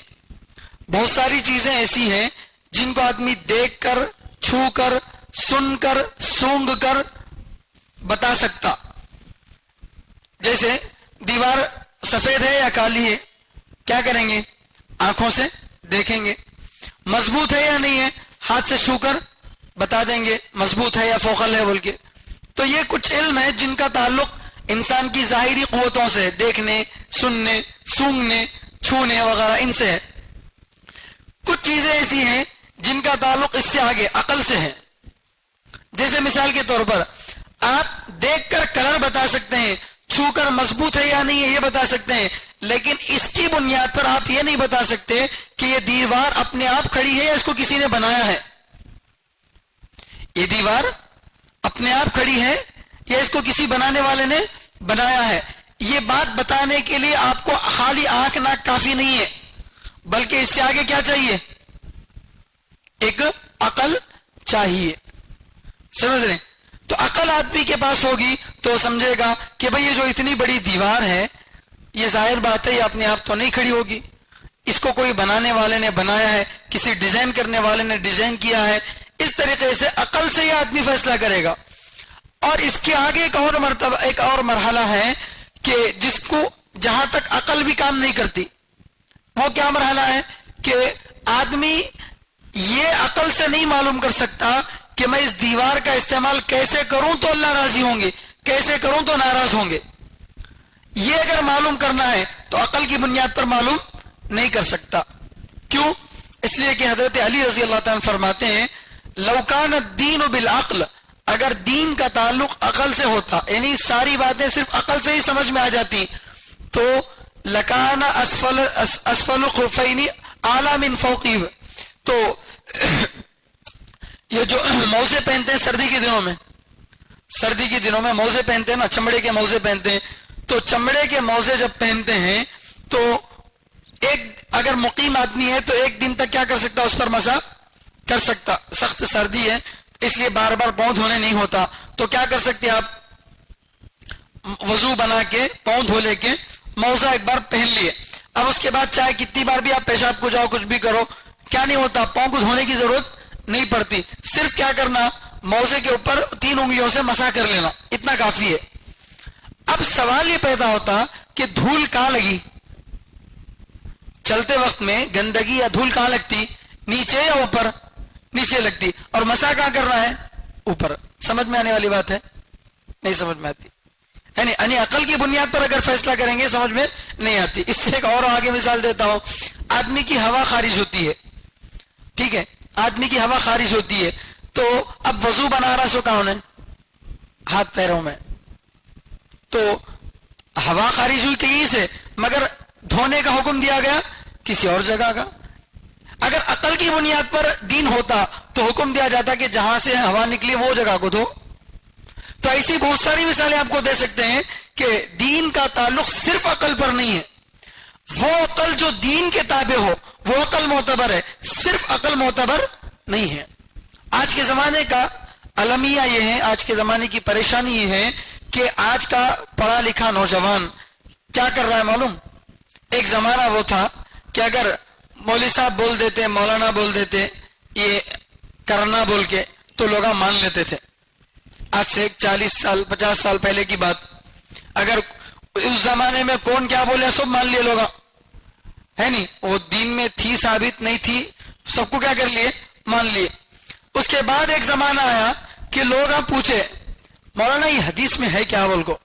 بہت ساری چیزیں ایسی ہیں جن کو آدمی دیکھ کر، چھو کر، سن کر، سونگ کر بتا سکتا، جیسے دیوار سفید ہے یا کالی ہے، کیا کریں گے؟ آنکھوں سے دیکھیں گے، مضبوط ہے یا نہیں ہے، ہاتھ سے چھو کر بتا دیں گے مضبوط ہے یا فوخل ہے بول کے۔ تو یہ کچھ علم ہے جن کا تعلق انسان کی ظاہری قوتوں سے، دیکھنے، سننے، سونگنے، چھونے وغیرہ ان سے ہے۔ کچھ چیزیں ایسی ہیں جن کا تعلق اس سے آگے عقل سے ہے، جیسے مثال کے طور پر آپ دیکھ کر کلر بتا سکتے ہیں، چھو کر مضبوط ہے یا نہیں ہے یہ بتا سکتے ہیں، لیکن اس کی بنیاد پر آپ یہ نہیں بتا سکتے کہ یہ دیوار اپنے آپ کھڑی ہے یا اس کو کسی نے بنایا ہے، یہ دیوار اپنے آپ کھڑی ہے یا اس کو کسی بنانے والے نے بنایا ہے۔ یہ بات بتانے کے لیے آپ کو خالی آنکھ ناک کافی نہیں ہے، بلکہ اس سے آگے کیا چاہیے؟ ایک عقل چاہیے، سمجھ رہے ہیں؟ تو عقل آدمی کے پاس ہوگی تو سمجھے گا کہ بھئی یہ جو اتنی بڑی دیوار ہے یہ ظاہر بات ہے یہ اپنے آپ تو نہیں کھڑی ہوگی، اس کو کوئی بنانے والے نے بنایا ہے، کسی ڈیزائن کرنے والے نے ڈیزائن کیا ہے۔ اس طریقے سے عقل سے یہ آدمی فیصلہ کرے گا۔ اور اس کے آگے ایک اور مرتبہ، ایک اور مرحلہ ہے کہ جس کو جہاں تک عقل بھی کام نہیں کرتی، وہ کیا مرحلہ ہے کہ آدمی یہ عقل سے نہیں معلوم کر سکتا کہ میں اس دیوار کا استعمال کیسے کروں تو اللہ راضی ہوں گے، کیسے کروں تو ناراض ہوں گے۔ یہ اگر معلوم کرنا ہے تو عقل کی بنیاد پر معلوم نہیں کر سکتا۔ کیوں؟ اس لیے کہ حضرت علی رضی اللہ تعالیٰ فرماتے ہیں لو کان الدین بالعقل، اگر دین کا تعلق عقل سے ہوتا، یعنی ساری باتیں صرف عقل سے ہی سمجھ میں آ جاتی، تو لکان اسفل خفین اعلی من فوقی، تو یہ جو موزے پہنتے ہیں سردی کے دنوں میں، سردی کے دنوں میں موزے پہنتے ہیں نا، چمڑے کے موزے پہنتے ہیں، تو چمڑے کے موزے جب پہنتے ہیں تو ایک اگر مقیم آدمی ہے تو ایک دن تک کیا کر سکتا، اس پر مسح کر سکتا، سخت سردی ہے اس لیے بار بار پاؤں دھونے نہیں ہوتا، تو کیا کر سکتے آپ، وضو بنا کے پاؤں دھو لے کے موزہ ایک بار پہن لیے، اب اس کے بعد چاہے کتنی بار بھی آپ پیشاب کو جاؤ کچھ بھی کرو کیا نہیں ہوتا، پاؤں کو دھونے کی ضرورت نہیں پڑتی، صرف کیا کرنا، موزے کے اوپر 3 انگلیوں سے مسح کر لینا، اتنا کافی ہے۔ اب سوال یہ پیدا ہوتا کہ دھول کہاں لگی، چلتے وقت میں گندگی یا دھول کہاں لگتی، نیچے یا اوپر؟ نیچے لگتی، اور مسح کہاں کرنا ہے، اوپر۔ سمجھ میں آنے والی بات ہے؟ نہیں سمجھ میں آتی، یعنی عقل کی بنیاد پر اگر فیصلہ کریں گے سمجھ میں نہیں آتی۔ اس سے ایک اور آگے مثال دیتا ہوں، آدمی کی ہوا خارج ہوتی ہے، ٹھیک ہے، آدمی کی ہوا خارج ہوتی ہے، تو اب وضو بنا رہا سو کہاں ہے، ہاتھ پیروں میں، تو ہوا خارج ہوئی کہیں سے، مگر دھونے کا حکم دیا گیا کسی اور جگہ کا۔ اگر عقل کی بنیاد پر دین ہوتا تو حکم دیا جاتا کہ جہاں سے ہوا نکلی وہ جگہ کو دھو۔ تو ایسی بہت ساری مثالیں آپ کو دے سکتے ہیں کہ دین کا تعلق صرف عقل پر نہیں ہے، وہ عقل جو دین کے تابع ہو وہ عقل معتبر ہے، صرف عقل معتبر نہیں ہے۔ آج کے زمانے کا المیہ یہ ہے, آج کے زمانے کی پریشانی یہ ہے کہ آج کا پڑھا لکھا نوجوان کیا کر رہا ہے معلوم؟ ایک زمانہ وہ تھا کہ اگر مولوی صاحب بول دیتے, مولانا بول دیتے یہ کرنا بول کے, تو لوگ مان لیتے تھے. آج سے 40 سال 50 سال پہلے کی بات. اگر اس زمانے میں کون کیا بولے سب مان لیے لوگ, ہے نہیں, وہ دین میں تھی ثابت نہیں تھی, سب کو کیا کر لیے, مان لیے. اس کے بعد ایک زمانہ آیا کہ لوگ پوچھے مولانا یہ حدیث میں ہے کیا بول کو,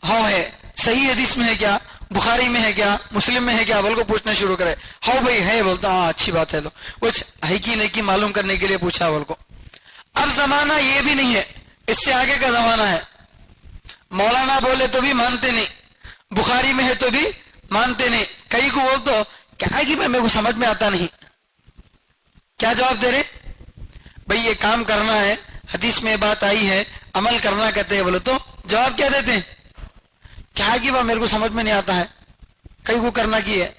ہاں ہے, صحیح حدیث میں ہے کیا, بخاری میں ہے کیا, مسلم میں ہے کیا بول کو پوچھنا شروع کرے. ہاں بھائی ہے, بولتا ہاں اچھی بات ہے, لو کچھ ہے کی نہیں کی معلوم کرنے کے لیے پوچھا بول کو. اب زمانہ یہ بھی نہیں ہے, اس سے آگے کا زمانہ ہے. مولانا بولے تو بھی مانتے نہیں, بخاری میں ہے تو بھی مانتے نہیں. کئی کو بول تو کیا ہے کہ میرے کو سمجھ میں آتا نہیں. کیا جواب دے رہے؟ بھئی یہ کام کرنا ہے, حدیث میں بات آئی ہے, عمل کرنا کہتے ہیں. بولے تو جواب کیا دیتے ہیں؟ کیا ہے کہ میرے کو سمجھ میں نہیں آتا ہے, کئی کو کرنا کی ہے.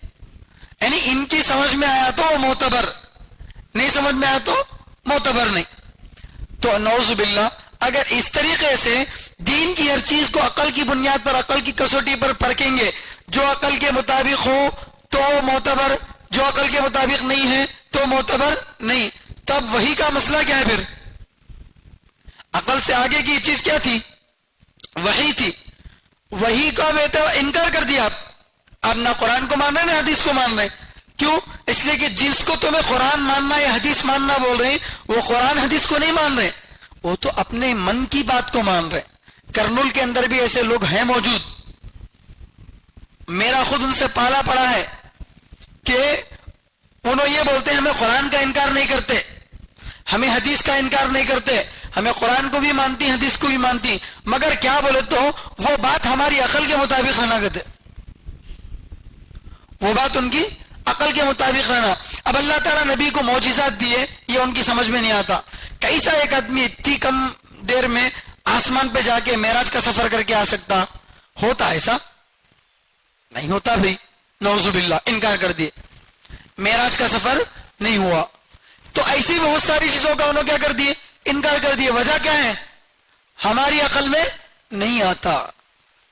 یعنی ان کی سمجھ میں آیا تو معتبر, نہیں سمجھ میں آیا تو معتبر نہیں. تو نعوذ باللہ, اگر اس طریقے سے دین کی ہر چیز کو عقل کی بنیاد پر, عقل کی کسوٹی پر پرکھیں گے, جو عقل کے مطابق ہو تو معتبر, جو عقل کے مطابق نہیں ہے تو معتبر نہیں. تب وہی کا مسئلہ کیا ہے پھر؟ عقل سے آگے کی چیز کیا تھی؟ وحی تھی. وہی کا انکار کر دیا آپ نہ قرآن کو مان رہے نہ حدیث کو مان رہے. کیوں؟ اس لیے کہ جس کو تمہیں قرآن ماننا یا حدیث ماننا بول رہے ہیں وہ قرآن حدیث کو نہیں مان رہے, وہ تو اپنے من کی بات کو مان رہے. کرنول کے اندر بھی ایسے لوگ ہیں موجود, میرا خود ان سے پالا پڑا ہے کہ انہوں یہ بولتے ہیں ہمیں قرآن کا انکار نہیں کرتے, ہمیں حدیث کا انکار نہیں کرتے, ہمیں قرآن کو بھی مانتی حدیث کو بھی مانتی, مگر کیا بولے تو وہ بات ہماری عقل کے مطابق رہنا کہتے, وہ بات ان کی عقل کے مطابق رہنا. اب اللہ تعالیٰ نبی کو معجزات دیے, یہ ان کی سمجھ میں نہیں آتا. کیسا ایک آدمی اتنی کم دیر میں آسمان پہ جا کے معراج کا سفر کر کے آ سکتا؟ ہوتا ایسا نہیں ہوتا بھائی, نعوذ باللہ, انکار کر دیے, معراج کا سفر نہیں ہوا. تو ایسی بہت ساری چیزوں کا انہوں کیا کر دیے, انکار کر دیے. وجہ کیا ہے؟ ہماری عقل میں نہیں آتا.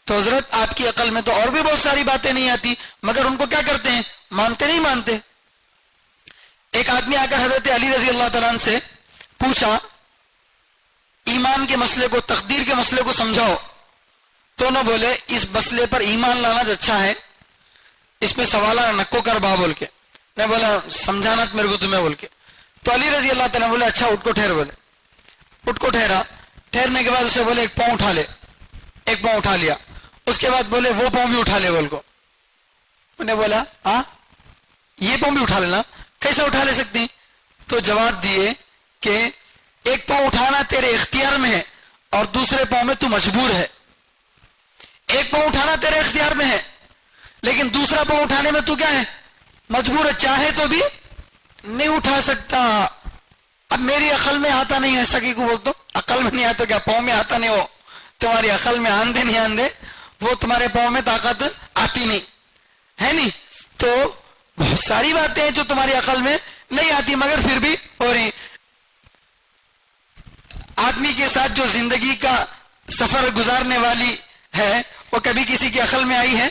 تو حضرت آپ کی عقل میں تو اور بھی بہت ساری باتیں نہیں آتی, مگر ان کو کیا کرتے ہیں, مانتے نہیں مانتے. ایک آدمی آ کر حضرت علی رضی اللہ تعالیٰ عنہ سے پوچھا ایمان کے مسئلے کو, تقدیر کے مسئلے کو سمجھاؤ. تو انہوں بولے اس مسئلے پر ایمان لانا جو اچھا ہے, اس میں سوالہ نکو کر با بول کے. میں بولا سمجھانا میرے کو تمہیں بول کے. تو علی رضی اللہ تعالیٰ بولے اچھا اٹھ کو ٹھہر. بولے اٹھ کو ٹھہرا. ٹھہرنے کے بعد اسے بولے ایک پاؤں اٹھا لے. ایک پاؤں اٹھا لیا. اس کے بعد بولے وہ پاؤں بھی اٹھا لے بول کو. انہیں بولا ہاں یہ پاؤں بھی اٹھا لینا, کیسا اٹھا لے سکتی؟ تو جواب دیے کہ ایک پاؤں اٹھانا تیرے اختیار میں ہے اور دوسرے پاؤں میں تو مجبور ہے. ایک پاؤں اٹھانا تیرے اختیار میں ہے لیکن دوسرا پاؤں اٹھانے میں تو کیا ہے, مجبور ہے, چاہے تو بھی نہیں اٹھا سکتا. اب میری عقل میں آتا نہیں ایسا کہ کو بول تو عقل میں نہیں آتا, کیا پاؤں میں آتا نہیں, ہو تمہاری عقل میں آندے نہیں آندے, وہ تمہارے پاؤں میں طاقت آتی نہیں ہے. نہیں تو بہت ساری باتیں ہیں جو تمہاری عقل میں نہیں آتی مگر پھر بھی ہو رہی. آدمی کے ساتھ جو زندگی کا سفر گزارنے والی ہے وہ کبھی کسی کی عقل میں آئی ہے؟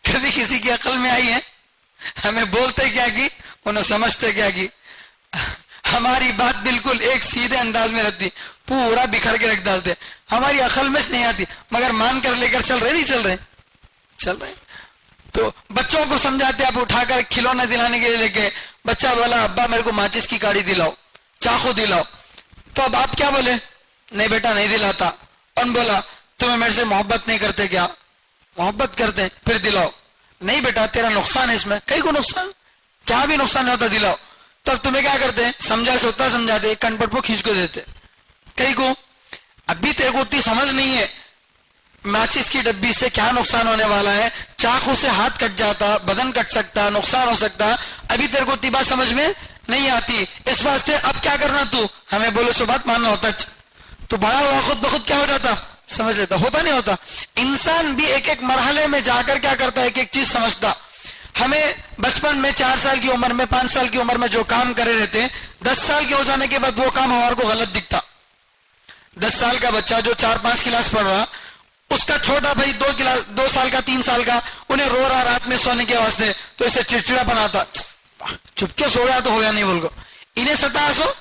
کبھی کسی کی عقل میں آئی ہے؟ ہمیں بولتے کیا کی, انہیں سمجھتے کیا کی. ہماری بات بالکل ایک سیدھے انداز میں رہتی, پورا بکھر کے رکھ ڈالتے. ہماری عقل میں نہیں آتی مگر مان کر لے کر چل رہے, نہیں چل رہے, چل رہے. تو بچوں کو سمجھاتے, آپ اٹھا کر کھلونا دلانے کے لیے لے کے, بچہ بولا ابا میرے کو ماچس کی کاڑی دلاؤ, چاقو دلاؤ. تو اب آپ کیا بولے, نہیں بیٹا نہیں دلاتا. ان بولا تمہیں میرے سے محبت نہیں کرتے کیا؟ محبت کرتے, پھر دلاؤ. نہیں بیٹا تیرا نقصان ہے اس میں. کئی کو نقصان, کیا بھی نقصان نہیں ہوتا, دلاؤ. تو اب تمہیں کیا کرتے ہیں, سمجھا سوتا سمجھاتے, کن پٹ کو کھینچ کو دیتے. کئی کو ابھی تیرے کو اتنی سمجھ نہیں ہے ماچس کی ڈبی سے کیا نقصان ہونے والا ہے, چاقو سے ہاتھ کٹ جاتا, بدن کٹ سکتا, نقصان ہو سکتا, ابھی تیرے کو اتنی بات سمجھ میں نہیں آتی. اس واسطے اب کیا کرنا, تو ہمیں بولے سو بات ماننا ہوتا, تو بڑا ہوا خود بخود کیا ہو جاتا, سمجھ لیتا. ہوتا نہیں ہوتا. انسان بھی ایک ایک مرحلے میں جا کر کیا کرتا ہے, ایک ایک چیز سمجھتا. ہمیں بچپن میں 4 سال کی عمر میں 5 سال کی عمر میں جو کام کرے رہتے ہیں 10 سال کے ہو جانے کے بعد وہ کام ہمارے کو غلط دکھتا. 10 سال کا بچہ جو 4-5 کلاس پڑھ رہا, اس کا چھوٹا بھائی 2 سال کا 3 سال کا انہیں رو رہا رات میں سونے کے واسطے, تو اسے چڑچڑا بناتا, چپ کے سو گیا تو ہو گیا نہیں بول کو, انہیں ستا سو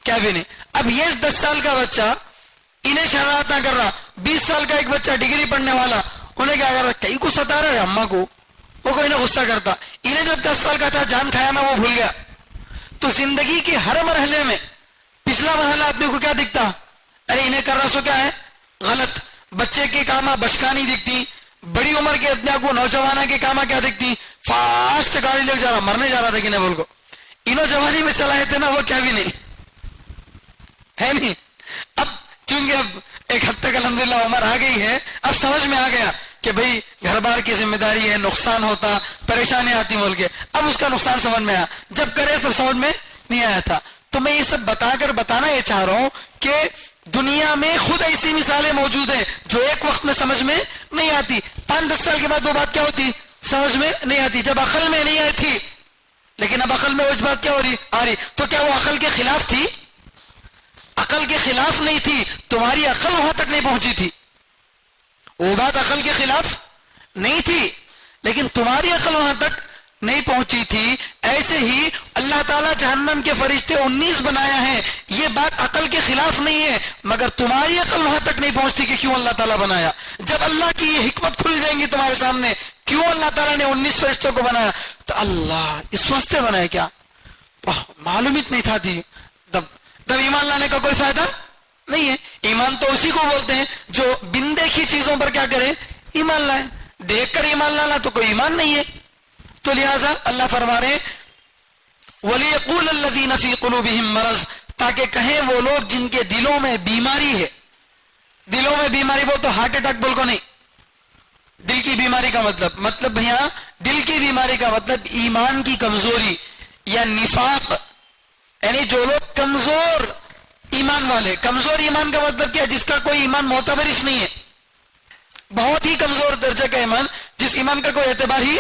کیا بھی نہیں. اب یہ 10 سال کا بچہ انہیں شرارت نہ کر رہا, 20 سال کا ایک بچہ ڈگری پڑھنے والا انہیں کیا کر رہا, کئی کو ستا رہا ہے اماں کو, وہ کوئی نہ غصہ کرتا. انہیں جب 10 سال کا تھا جان کھایا نا وہ بھول گیا. تو زندگی کے ہر مرحلے میں پچھلا مرحلہ آدمی کو کیا دکھتا, ارے انہیں کر رہا سو کیا ہے غلط. بچے کے کاما بشکانی دکھتی, بڑی عمر کے اتنا کو نوجوانہ کے کاما کیا دکھتی, فاسٹ گاڑی لے جا رہا, مرنے جا رہا تھا کہ نہیں بول کو, انہوں جوانی میں چلائے تھے نا وہ کیا بھی نہیں ہے نہیں. اب چونکہ اب ایک حد تک الحمدللہ عمر آ گئی ہے, اب سمجھ میں آ گیا کہ بھئی گھر بار کی ذمہ داری ہے, نقصان ہوتا, پریشانی آتی بول کے, اب اس کا نقصان سمجھ میں آیا, جب کرے تب سمجھ میں نہیں آیا تھا. تو میں یہ سب بتانا یہ چاہ رہا ہوں کہ دنیا میں خود ایسی مثالیں موجود ہیں جو ایک وقت میں سمجھ میں نہیں آتی, 5-10 سال کے بعد وہ بات کیا ہوتی سمجھ میں نہیں آتی, جب عقل میں نہیں آئی تھی, لیکن اب عقل میں وہ بات کیا ہو رہی آ رہی, تو کیا وہ عقل کے خلاف تھی؟ عقل کے خلاف نہیں تھی, تمہاری عقل وہاں تک نہیں پہنچی تھی, وہ بات عقل کے خلاف نہیں تھی لیکن تمہاری عقل وہاں تک نہیں پہنچی تھی. ایسے ہی اللہ تعالیٰ جہنم کے فرشتے 19 بنایا ہے, یہ بات عقل کے خلاف نہیں ہے, مگر تمہاری عقل وہاں تک نہیں پہنچتی کہ کیوں اللہ تعالیٰ بنایا. جب اللہ کی یہ حکمت کھل جائیں گی تمہارے سامنے, کیوں اللہ تعالیٰ نے 19 فرشتوں کو بنایا, تو اللہ اس واسطے بنایا کیا, معلوم ہی نہیں تھا تھی, تب ایمان لانے کا کوئی فائدہ نہیں ہے. ایمان تو اسی کو بولتے ہیں جو بن دیکھی چیزوں پر کیا کرے, ایمان لائے. دیکھ کر ایمان لانا تو کوئی ایمان نہیں ہے. تو لہذا اللہ فرما رہے وَلِيَقُولَ الَّذِينَ فِي قُلُوبِهِم مَرَضٌ, تاکہ کہیں وہ لوگ جن کے دلوں میں بیماری ہے. دلوں میں بیماری وہ تو ہارٹ اٹیک بول کو نہیں, دل کی بیماری کا مطلب بھیا دل کی بیماری کا مطلب ایمان کی کمزوری یا نفاق, یعنی جو لوگ کمزور ایمان والے. کمزور ایمان کا مطلب کیا, جس کا کوئی ایمان معتبرش نہیں ہے, بہت ہی کمزور درجے کا ایمان, جس ایمان کا کوئی اعتبار ہی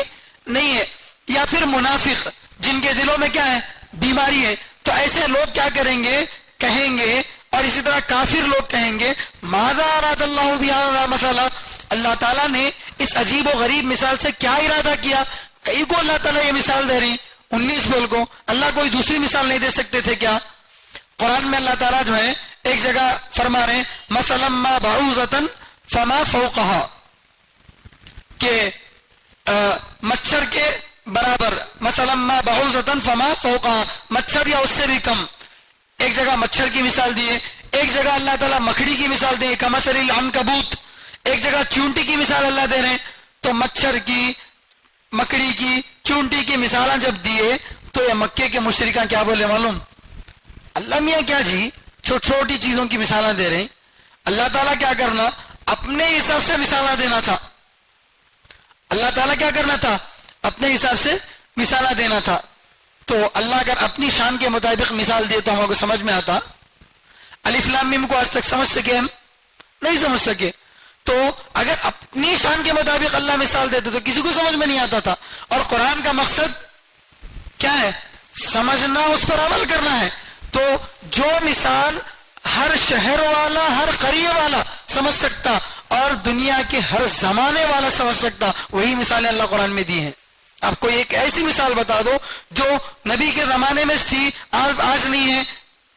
نہیں ہے. یا پھر منافق جن کے دلوں میں کیا ہے بیماری ہے. تو ایسے لوگ کیا کریں گے, کہیں گے, اور اسی طرح کافر لوگ کہیں گے ماذا اراد اللہ بہذا مثلا, اللہ تعالیٰ نے اس عجیب و غریب مثال سے کیا ارادہ کیا. کئی کو اللہ تعالیٰ یہ مثال دے رہی 19 بول کو, اللہ کوئی دوسری مثال نہیں دے سکتے تھے کیا؟ قرآن میں اللہ تعالیٰ جو ہے ایک جگہ فرما رہے مثلا ما بعوضۃ فما فوقها, کہ مچھر کے برابر, مثلا ما بعوضۃ فما فوقها, مچھر یا اس سے بھی کم. ایک جگہ مچھر کی مثال دیے, ایک جگہ اللہ تعالیٰ مکڑی کی مثال دیے کمثل العنکبوت, ایک جگہ چونٹی کی مثال اللہ دے رہے ہیں. تو مچھر کی, مکڑی کی, چونٹی کی مثالیں جب دیے تو یہ مکے کے مشرکان کیا بولے معلوم, اللہ میاں کیا جی چھوٹی چیزوں کی مثالیں دے رہے ہیں. اللہ تعالیٰ کیا کرنا, اپنے حساب سے مثالیں دینا تھا. اللہ تعالیٰ کیا کرنا تھا, اپنے حساب سے مثالیں دینا تھا. تو اللہ اگر اپنی شان کے مطابق مثال دیے تو ہم کو سمجھ میں آتا. الف لام میم کو آج تک سمجھ سکے ہم نہیں سمجھ سکے. تو اگر اپنی شان کے مطابق اللہ مثال دیتے تو کسی کو سمجھ میں نہیں آتا تھا. اور قرآن کا مقصد کیا ہے, سمجھنا, اس پر عمل کرنا ہے. تو جو مثال ہر شہر والا, ہر قریے والا سمجھ سکتا اور دنیا کے ہر زمانے والا سمجھ سکتا, وہی مثالیں اللہ قرآن میں دی ہیں. آپ کو ایک ایسی مثال بتا دو جو نبی کے زمانے میں تھی آج نہیں ہے,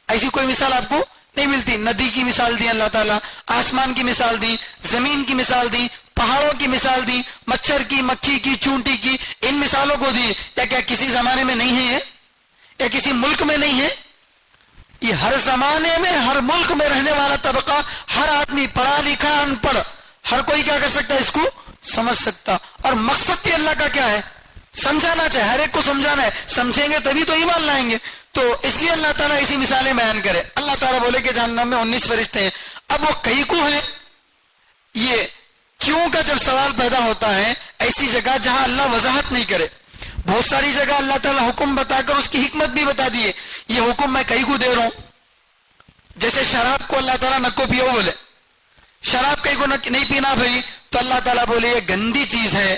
ایسی کوئی مثال آپ کو نہیں ملتی. ندی کی مثال دی اللہ تعالیٰ, آسمان کی مثال دی, زمین کی مثال دی, پہاڑوں کی مثال دی, مچھر کی, مکھی کی, چونٹی کی, ان مثالوں کو دی. یا کیا کسی زمانے میں نہیں ہے یا کسی ملک میں نہیں ہے؟ یہ ہر زمانے میں, ہر ملک میں رہنے والا طبقہ, ہر آدمی پڑھا لکھا ان پڑھ, ہر کوئی کیا کر سکتا ہے, اس کو سمجھ سکتا. اور مقصد بھی اللہ کا کیا ہے, سمجھانا چاہے, ہر ایک کو سمجھانا ہے. سمجھیں گے تبھی تو ایمان لائیں گے. تو اس لیے اللہ تعالیٰ ایسی مثالیں بیان کرے. اللہ تعالیٰ بولے کہ جہنم میں 19 فرشتے ہیں. اب وہ کئی کو ہیں, یہ کیوں کا جب سوال پیدا ہوتا ہے ایسی جگہ جہاں اللہ وضاحت نہیں کرے. بہت ساری جگہ اللہ تعالیٰ حکم بتا کر اس کی حکمت بھی بتا دیے, یہ حکم میں کئی کو دے رہا ہوں. جیسے شراب کو اللہ تعالیٰ نہ کو پیو بولے, شراب کئی کو نہیں پینا بھائی, تو اللہ تعالیٰ بولے یہ گندی چیز ہے,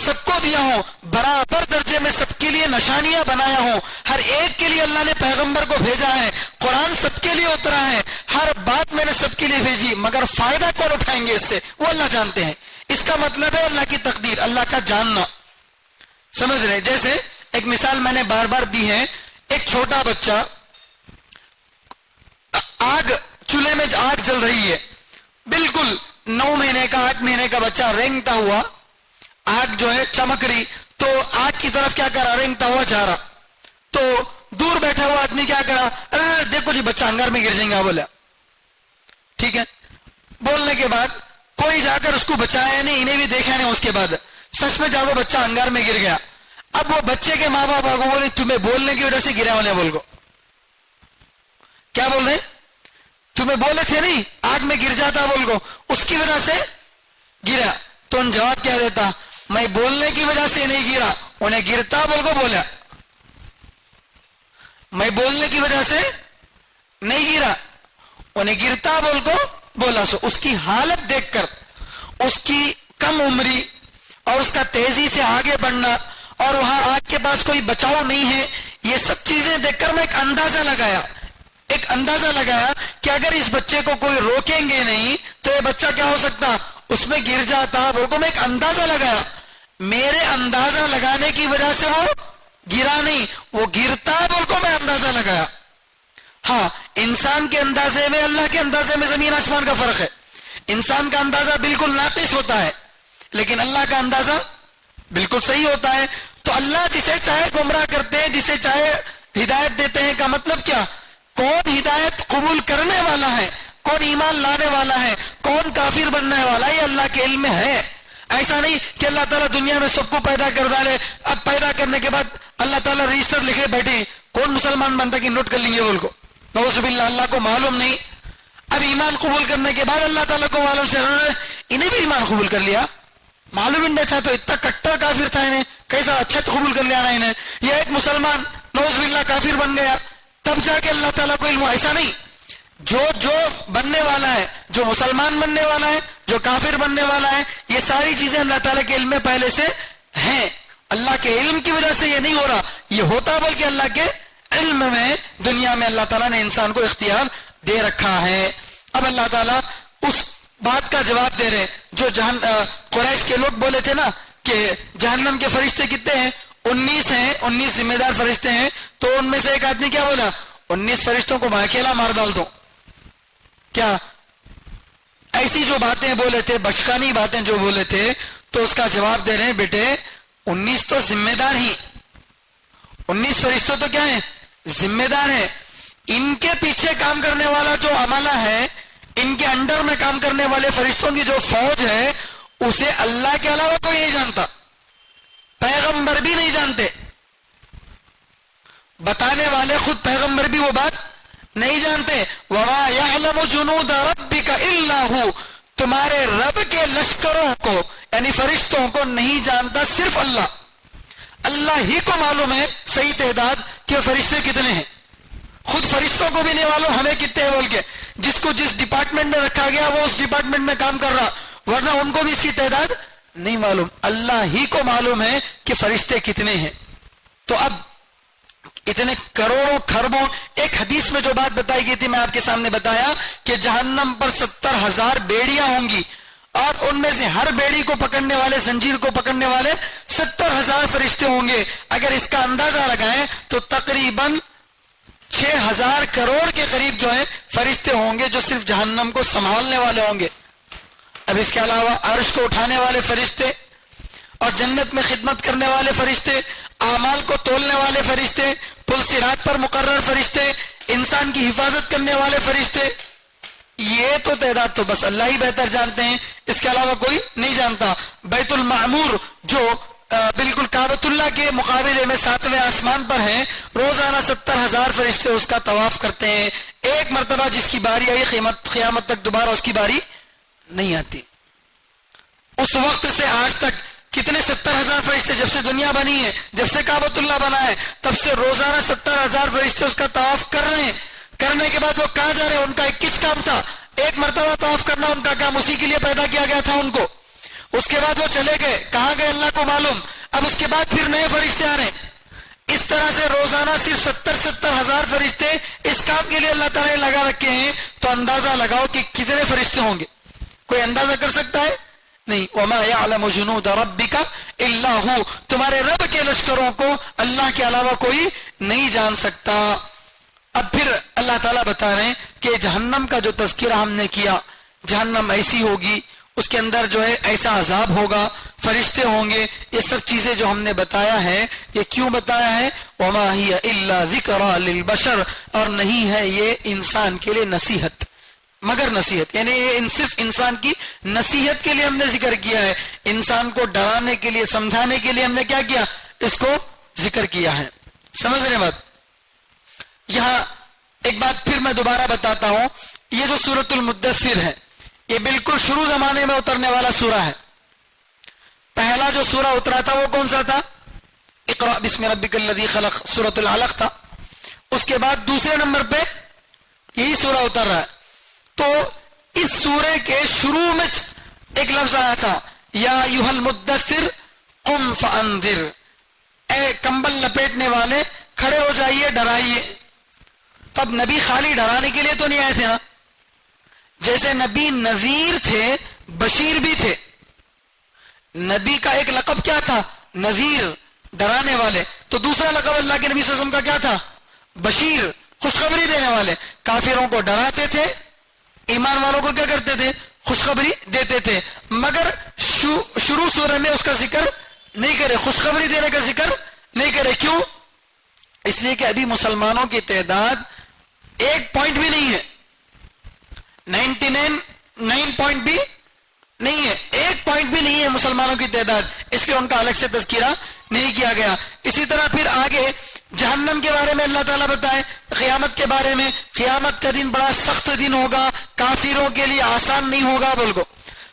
سب کو دیا ہوں, برابر درجے میں سب کے لیے نشانیاں بنایا ہوں, ہر ایک کے لیے اللہ نے پیغمبر کو بھیجا ہے, قرآن سب کے لیے اترا ہے, ہر بات میں نے سب کے لیے بھیجی, مگر فائدہ کون اٹھائیں گے اس سے, وہ اللہ جانتے ہیں. اس کا مطلب ہے اللہ کی تقدیر, اللہ کا جاننا. سمجھ رہے؟ جیسے ایک مثال میں نے بار بار دی ہے, ایک چھوٹا بچہ, آگ, چولہے میں آگ جل رہی ہے, بالکل 9 مہینے کا 8 مہینے کا بچہ رینگتا ہوا, آگ جو ہے چمک رہی, تو آگ کی طرف کیا کرا, رینگتا ہوا جا رہا, تو دور بیٹھا ہوا آدمی کیا کرا, دیکھو جی بچہ انگار میں گر جائیں گا, بولا ٹھیک ہے. بولنے کے بعد کوئی جا کر اس کو بچایا نہیں, انہیں بھی دیکھا نہیں, اس کے بعد سچ میں جا وہ بچہ انگار میں گر گیا. اب وہ بچے کے ماں باپ کو بولے تمہیں بولنے کی وجہ سے گرا ہونے, بول کو کیا بول رہے, تمہیں بولے تھے نہیں آگ میں گر جاتا, بول کو اس کی وجہ سے گرا. تو ان جواب کیا دیتا, میں بولنے کی وجہ سے نہیں گرا, انہیں گرتا بول کو بولا, میں بولنے کی وجہ سے نہیں گرا, انہیں گرتا بول کو بولا. سو اس کی حالت دیکھ کر, اس کی کم عمری اور اس کا تیزی سے آگے بڑھنا, اور وہاں آگ کے پاس کوئی بچاؤ نہیں ہے, یہ سب چیزیں دیکھ کر میں ایک اندازہ لگایا کہ اگر اس بچے کو کوئی روکیں گے نہیں تو یہ بچہ کیا ہو سکتا, اس میں گر جاتا. بول کو میں ایک اندازہ لگایا, میرے اندازہ لگانے کی وجہ سے وہ گرا نہیں, وہ گرتا بول کو میں اندازہ لگایا. ہاں, انسان کے اندازے میں اللہ کے اندازے میں زمین آسمان کا فرق ہے. انسان کا اندازہ بالکل ناقص ہوتا ہے, لیکن اللہ کا اندازہ بالکل صحیح ہوتا ہے. تو اللہ جسے چاہے گمراہ کرتے ہیں, جسے چاہے ہدایت دیتے ہیں. کا مطلب کیا, کون ہدایت قبول کرنے والا ہے, کون ایمان لانے والا ہے, کون کافر بننے والا ہے, یہ اللہ کے علم میں ہے. ایسا نہیں کہ اللہ تعالیٰ دنیا میں سب کو پیدا کر ڈالے, اب پیدا کرنے کے بعد اللہ تعالیٰ رجسٹر لکھے بیٹھے, کون مسلمان بنتا کہ نوٹ کر لیں گے, بول کو نعوذ باللہ, اللہ کو معلوم نہیں. اب ایمان قبول کرنے کے بعد اللہ تعالیٰ کو معلوم سے انہیں بھی ایمان قبول کر لیا, معلوم ہی نہیں تھا تو اتنا کٹر کافر تھا, انہیں کیسا اچھا قبول کر لیا نا انہیں. یہ ایک مسلمان نعوذ باللہ کافر بن گیا, تب جا کے اللہ تعالیٰ کو علم. ایسا نہیں, جو بننے والا ہے, جو مسلمان بننے والا ہے, جو کافر بننے والا ہے, یہ ساری چیزیں اللہ تعالیٰ کے علم میں پہلے سے ہیں. اللہ کے علم کی وجہ سے یہ نہیں ہو رہا, یہ ہوتا بلکہ اللہ کے علم میں. دنیا میں اللہ تعالیٰ نے انسان کو اختیار دے رکھا ہے. اب اللہ تعالیٰ اس بات کا جواب دے رہے جو قریش کے لوگ بولے تھے نا کہ جہنم کے فرشتے کتنے ہیں, 19 ہیں, 19 ذمہ دار فرشتے ہیں. تو ان میں سے ایک آدمی کیا بولا, 19 فرشتوں کو میں اکیلا مار ڈال دوں کیا, ایسی جو باتیں بولے تھے, بچکانی باتیں جو بولے تھے. تو اس کا جواب دے رہے ہیں, بیٹے 19 تو ذمہ دار ہی, 19 فرشتوں تو کیا ہیں, ذمہ دار ہیں. ان کے پیچھے کام کرنے والا جو عملہ ہے, ان کے انڈر میں کام کرنے والے فرشتوں کی جو فوج ہے, اسے اللہ کے علاوہ کوئی نہیں جانتا, پیغمبر بھی نہیں جانتے. بتانے والے خود پیغمبر بھی وہ بات نہیں جانتے. وَمَا يَعْلَمُ جُنُودَ رَبِّكَ إِلَّا هُ, تمہارے رب کے لشکروں کو یعنی فرشتوں کو نہیں جانتا صرف اللہ. اللہ ہی کو معلوم ہے صحیح تعداد کہ فرشتے کتنے ہیں. خود فرشتوں کو بھی نہیں معلوم ہمیں کتنے ہیں بول کے. جس کو جس ڈپارٹمنٹ میں رکھا گیا وہ اس ڈپارٹمنٹ میں کام کر رہا, ورنہ ان کو بھی اس کی تعداد نہیں معلوم. اللہ ہی کو معلوم ہے کہ فرشتے کتنے ہیں. تو اب اتنے کروڑوں خربوں, ایک حدیث میں جو بات بتائی گئی تھی میں آپ کے سامنے بتایا کہ جہنم پر 70,000 بیڑیاں ہوں گی, اور ان میں سے ہر بیڑی کو پکڑنے والے, زنجیر کو پکڑنے والے 70,000 فرشتے ہوں گے. اگر اس کا اندازہ لگائیں تو تقریباً 6,000 کروڑ کے قریب جو ہے فرشتے ہوں گے جو صرف جہنم کو سنبھالنے والے ہوں گے. اب اس کے علاوہ عرش کو اٹھانے والے فرشتے, اور جنت میں خدمت کرنے والے فرشتے, اعمال کو تولنے والے فرشتے, پل صراط پر مقرر فرشتے, انسان کی حفاظت کرنے والے فرشتے. یہ تو تعداد تو بس اللہ ہی بہتر جانتے ہیں, اس کے علاوہ کوئی نہیں جانتا. بیت المعمور جو بالکل کعبۃ اللہ کے مقابلے میں 7ویں آسمان پر ہے, روزانہ 70,000 فرشتے اس کا طواف کرتے ہیں. ایک مرتبہ جس کی باری آئی قیامت تک دوبارہ اس کی باری نہیں آتی. اس وقت سے آج تک کتنے 70,000 فرشتے, جب سے دنیا بنی ہے, جب سے کعبۃ اللہ بنا ہے, تب سے روزانہ 70,000 فرشتے اس کا طواف کر رہے ہیں. کرنے کے بعد وہ کہاں جا رہے ہیں, ان کا ایک کچھ کام تھا, ایک مرتبہ طواف کرنا ان کا کام, اسی کے لیے پیدا کیا گیا تھا ان کو. اس کے بعد وہ چلے گئے، کہاں گئے اللہ کو معلوم. اب اس کے بعد پھر نئے فرشتے آ رہے ہیں. اس طرح سے روزانہ صرف 70 ہزار فرشتے اس کام کے لیے اللہ تعالیٰ نے لگا رکھے ہیں. تو اندازہ لگاؤ کہ کتنے فرشتے ہوں گے. کوئی اندازہ کر سکتا ہے؟ نہیں. وَمَا يَعْلَمُ جُنُودَ رَبِّكَ إِلَّا هُ، تمہارے رب کے لشکروں کو اللہ کے علاوہ کوئی نہیں جان سکتا. اب پھر اللہ تعالیٰ بتا رہے ہیں کہ جہنم کا جو تذکرہ ہم نے کیا، جہنم ایسی ہوگی، اس کے اندر جو ہے ایسا عذاب ہوگا، فرشتے ہوں گے، یہ سب چیزیں جو ہم نے بتایا ہے، یہ کیوں بتایا ہے؟ وَمَا هِيَ إِلَّا ذِكْرَى لِلْبَشَرِ، اور نہیں ہے یہ انسان کے لیے نصیحت، مگر نصیحت. یعنی یہ صرف انسان کی نصیحت کے لیے ہم نے ذکر کیا ہے، انسان کو ڈرانے کے لیے، سمجھانے کے لیے ہم نے کیا کیا؟ اس کو ذکر کیا ہے. سمجھ رہے بات؟ یہاں ایک بات پھر میں دوبارہ بتاتا ہوں. یہ جو سورۃ المدثر ہے، یہ بالکل شروع زمانے میں اترنے والا سورہ ہے. پہلا جو سورہ اترا تھا وہ کون سا تھا؟ اقرأ بسم ربک الذی خلق، سورۃ العلق تھا. اس کے بعد دوسرے نمبر پہ یہی سورہ اتر رہا ہے. تو اس سورے کے شروع میں ایک لفظ آیا تھا، یا ایھا المدثر قم فانذر، اے کمبل لپیٹنے والے کھڑے ہو جائیے، ڈرائیے. تو اب نبی خالی ڈرانے کے لیے تو نہیں آئے تھے نا، جیسے نبی نذیر تھے، بشیر بھی تھے. نبی کا ایک لقب کیا تھا؟ نذیر، ڈرانے والے. تو دوسرا لقب اللہ کے نبی صلی اللہ علیہ وسلم کا کیا تھا؟ بشیر، خوشخبری دینے والے. کافروں کو ڈراتے تھے، ایمان والوں کو کیا کرتے تھے؟ خوشخبری دیتے تھے. مگر شروع سورہ میں اس کا ذکر نہیں کرے، خوشخبری دینے کا ذکر نہیں کرے. کیوں؟ اس لیے کہ ابھی مسلمانوں کی تعداد 1 پوائنٹ بھی نہیں ہے، 99 پوائنٹ بھی نہیں ہے، 1 پوائنٹ بھی نہیں ہے مسلمانوں کی تعداد. اس لیے ان کا الگ سے تذکرہ نہیں کیا گیا. اسی طرح پھر آگے جہنم کے بارے میں اللہ تعالیٰ بتائے، قیامت کے بارے میں، قیامت کا دن بڑا سخت دن ہوگا، کافروں کے لیے آسان نہیں ہوگا. بول کو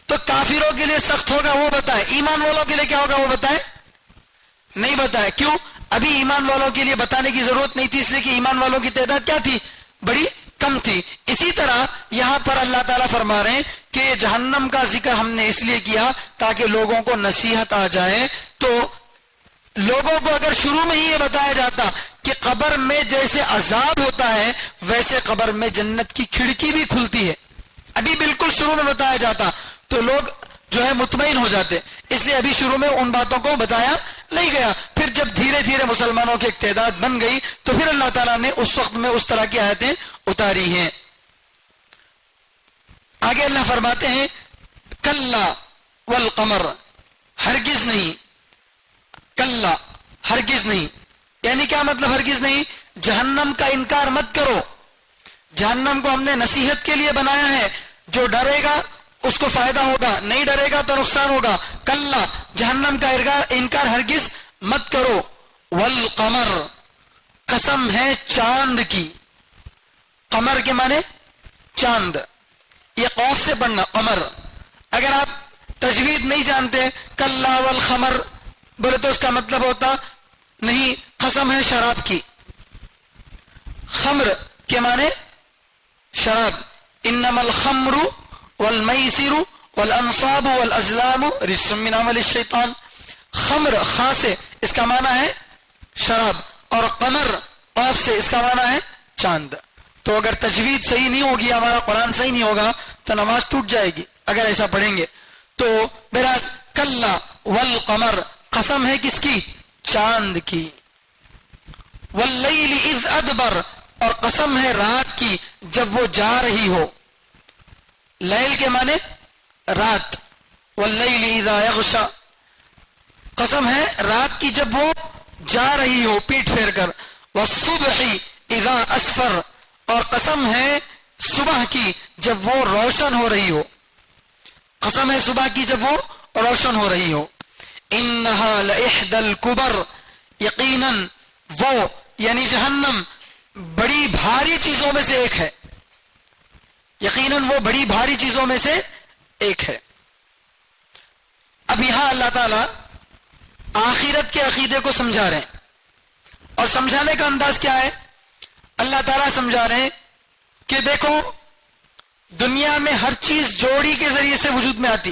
تو کافروں کے لیے سخت ہوگا وہ بتائے، ایمان والوں کے لیے کیا ہوگا وہ بتائے؟ نہیں بتائے. کیوں؟ ابھی ایمان والوں کے لیے بتانے کی ضرورت نہیں تھی، اس لیے کہ ایمان والوں کی تعداد کیا تھی؟ بڑی کم تھی. اسی طرح یہاں پر اللہ تعالیٰ فرما رہے ہیں کہ جہنم کا ذکر ہم نے اس لیے کیا تاکہ لوگوں کو نصیحت آ جائے. تو لوگوں کو اگر شروع میں ہی یہ بتایا جاتا کہ قبر میں جیسے عذاب ہوتا ہے ویسے قبر میں جنت کی کھڑکی بھی کھلتی ہے، ابھی بالکل شروع میں بتایا جاتا تو لوگ جو ہے مطمئن ہو جاتے. اس لیے ابھی شروع میں ان باتوں کو بتایا نہیں گیا. پھر جب دھیرے دھیرے مسلمانوں کی ایک تعداد بن گئی تو پھر اللہ تعالیٰ نے اس وقت میں اس طرح کی آیتیں اتاری ہیں. آگے اللہ فرماتے ہیں کلا والقمر، ہرگز نہیں، کلا ہرگز نہیں. یعنی کیا مطلب ہرگز نہیں؟ جہنم کا انکار مت کرو. جہنم کو ہم نے نصیحت کے لیے بنایا ہے، جو ڈرے گا اس کو فائدہ ہوگا، نہیں ڈرے گا تو نقصان ہوگا. کلا، جہنم کا انکار ہرگز مت کرو. والقمر، قسم ہے چاند کی. قمر کے معنی چاند، یہ قوف سے پڑھنا قمر. اگر آپ تجوید نہیں جانتے، کلا والخمر بولے تو اس کا مطلب ہوتا نہیں قسم ہے شراب کی. خمر کے معنی شراب. انما الخمر والمیسر والانصاب والازلام رجس من عمل الشیطان. خمر خاں سے اس کا معنی ہے شراب، اور قمر قاف سے اس کا معنی ہے چاند. تو اگر تجوید صحیح نہیں ہوگی، ہمارا قرآن صحیح نہیں ہوگا تو نماز ٹوٹ جائے گی اگر ایسا پڑھیں گے. تو بہرحال کلا والقمر، قسم ہے کس کی؟ چاند کی. واللیل اذ ادبر، اور قسم ہے رات کی جب وہ جا رہی ہو. لیل کے معنی رات. واللیل اذا یغشا، قسم ہے رات کی جب وہ جا رہی ہو پیٹ پھیر کر. والصبح اذا اسفر، اور قسم ہے صبح کی جب وہ روشن ہو رہی ہو. قسم ہے صبح کی جب وہ روشن ہو رہی ہو. انہا لإحدى الکبر، یقیناً وہ یعنی جہنم بڑی بھاری چیزوں میں سے ایک ہے. یقیناً وہ بڑی بھاری چیزوں میں سے ایک ہے. اب یہاں اللہ تعالی آخرت کے عقیدے کو سمجھا رہے ہیں، اور سمجھانے کا انداز کیا ہے؟ اللہ تعالیٰ سمجھا رہے ہیں کہ دیکھو دنیا میں ہر چیز جوڑی کے ذریعے سے وجود میں آتی.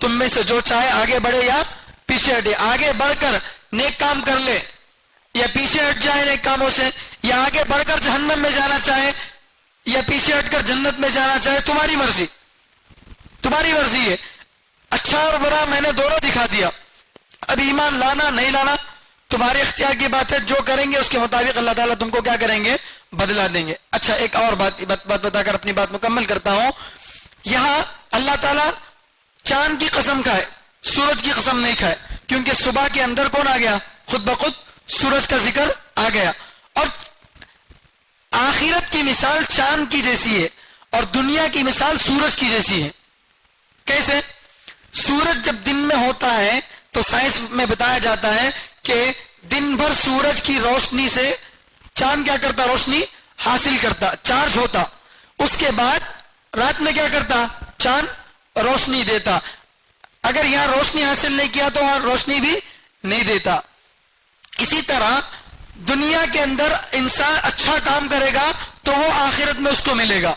تم میں سے جو چاہے آگے بڑھے یا پیچھے ہٹے, آگے بڑھ کر نیک کام کر لے یا پیچھے ہٹ جائے نیک کاموں سے, یا آگے بڑھ کر جہنم میں جانا چاہے یا پیچھے ہٹ کر جنت میں جانا چاہے, تمہاری مرضی, تمہاری مرضی ہے. اچھا اور برا میں نے دونوں دکھا دیا. اب ایمان لانا نہیں لانا تمہارے اختیار کی بات ہے, جو کریں گے اس کے مطابق اللہ تعالیٰ تم کو کیا کریں گے, بدلا دیں گے. اچھا ایک اور بات بتا کر اپنی بات مکمل کرتا ہوں. یہاں اللہ تعالیٰ چاند کی قسم کھائے, سورج کی قسم نہیں کھائے, کیونکہ صبح کے اندر کون آ گیا, خود بخود سورج کا ذکر آ گیا. اور آخرت کی مثال چاند کی جیسی ہے اور دنیا کی مثال سورج کی جیسی ہے. کیسے؟ سورج جب دن میں ہوتا ہے تو سائنس میں بتایا جاتا ہے کہ دن بھر سورج کی روشنی سے چاند کیا کرتا, روشنی حاصل کرتا, چارج ہوتا. اس کے بعد رات میں کیا کرتا, چاند روشنی دیتا. اگر یہاں روشنی حاصل نہیں کیا تو وہاں روشنی بھی نہیں دیتا. اسی طرح دنیا کے اندر انسان اچھا کام کرے گا تو وہ آخرت میں اس کو ملے گا.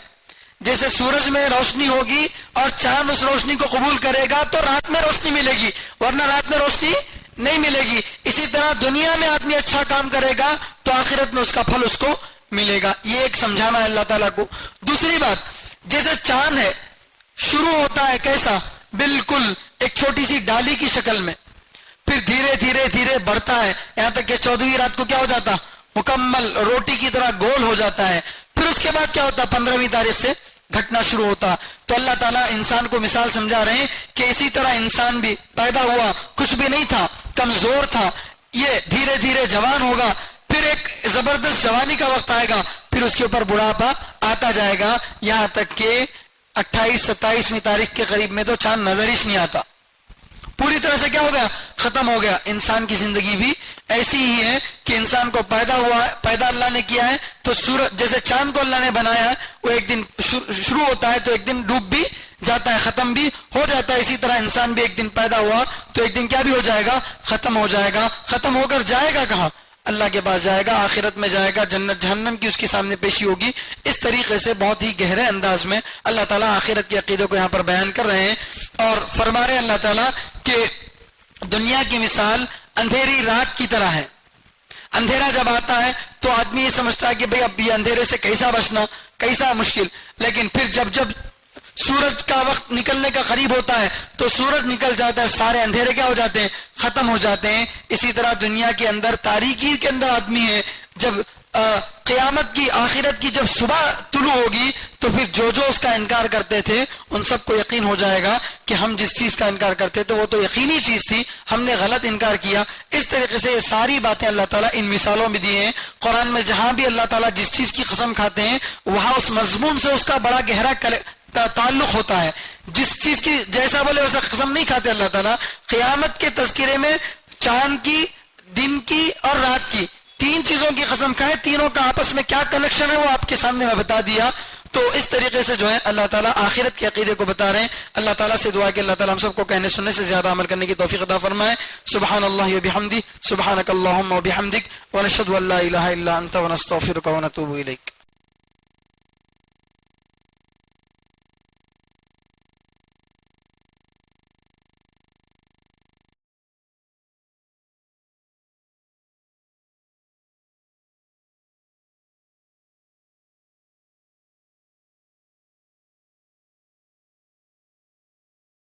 جیسے سورج میں روشنی ہوگی اور چاند اس روشنی کو قبول کرے گا تو رات میں روشنی ملے گی, ورنہ رات میں روشنی نہیں ملے گی. اسی طرح دنیا میں آدمی اچھا کام کرے گا تو آخرت میں اس کا پھل اس کو ملے گا. یہ ایک سمجھانا ہے اللہ تعالیٰ کو. دوسری بات, جیسے چاند ہے شروع ہوتا ہے کیسا, بالکل ایک چھوٹی سی ڈالی کی شکل میں, پھر دھیرے دھیرے دھیرے بڑھتا ہے یہاں تک کہ 14ویں رات کو کیا ہو جاتا, مکمل روٹی کی طرح گول ہو جاتا ہے. پھر اس کے بعد کیا ہوتا, 15ویں تاریخ سے گھٹنا شروع ہوتا. تو اللہ تعالیٰ انسان کو مثال سمجھا رہے ہیں کہ اسی طرح انسان بھی پیدا ہوا, کچھ بھی نہیں تھا, کمزور تھا, یہ دھیرے دھیرے جوان ہوگا, پھر ایک زبردست جوانی کا وقت آئے گا, پھر اس کے اوپر بڑھاپا آتا جائے گا, یہاں تک کہ 28-27ویں تاریخ کے قریب میں تو چاند نظر ہی نہیں آتا, پوری طرح سے کیا ہو گیا, ختم ہو گیا. انسان کی زندگی بھی ایسی ہی ہے کہ انسان کو پیدا اللہ نے کیا ہے تو سورج جیسے چاند کو اللہ نے بنایا ہے, وہ ایک دن شروع ہوتا ہے تو ایک دن ڈوب بھی جاتا ہے, ختم بھی ہو جاتا ہے. اسی طرح انسان بھی ایک دن پیدا ہوا تو ایک دن کیا بھی ہو جائے گا, ختم ہو جائے گا. ختم ہو کر جائے گا کہاں, اللہ کے پاس جائے گا, آخرت میں جائے گا, جنت جہنم کی اس کے سامنے پیشی ہوگی. اس طریقے سے بہت ہی گہرے انداز میں اللہ تعالیٰ آخرت کے عقیدے کو یہاں پر بیان کر رہے ہیں اور فرما رہے ہیں اللہ تعالیٰ کہ دنیا کی مثال اندھیری رات کی طرح ہے. اندھیرا جب آتا ہے تو آدمی یہ سمجھتا ہے کہ بھئی اب یہ اندھیرے سے کیسا بچنا, کیسا مشکل, لیکن پھر جب سورج کا وقت نکلنے کا قریب ہوتا ہے تو سورج نکل جاتا ہے, سارے اندھیرے کیا ہو جاتے ہیں, ختم ہو جاتے ہیں. اسی طرح دنیا کے اندر تاریکی کے اندر آدمی ہے, جب قیامت کی آخرت کی جب صبح طلوع ہوگی تو پھر جو اس کا انکار کرتے تھے ان سب کو یقین ہو جائے گا کہ ہم جس چیز کا انکار کرتے تھے وہ تو یقینی چیز تھی, ہم نے غلط انکار کیا. اس طریقے سے یہ ساری باتیں اللہ تعالیٰ ان مثالوں میں دی ہیں. قرآن میں جہاں بھی اللہ تعالیٰ جس چیز کی قسم کھاتے ہیں وہاں اس مضمون سے اس کا بڑا گہرا تعلق ہوتا ہے. جس چیز کی جیسا بولے ویسا قسم نہیں کھاتے اللہ تعالیٰ. قیامت کے تذکرے میں چاند کی, دن کی اور رات کی, 3 چیزوں کی قسم کھائے, تینوں کا آپس میں کیا کنیکشن ہے وہ آپ کے سامنے میں بتا دیا. تو اس طریقے سے جو ہے اللہ تعالیٰ آخرت کے عقیدے کو بتا رہے ہیں. اللہ تعالیٰ سے دعا کہ اللہ تعالیٰ ہم سب کو کہنے سننے سے زیادہ عمل کرنے کی توفیق عطا فرمائے. سبحان اللہ و بحمدہ, سبحانک اللہم و بحمدک, ونشہد ان لا الہ الا انت ونستغفرک ونتوب الیک.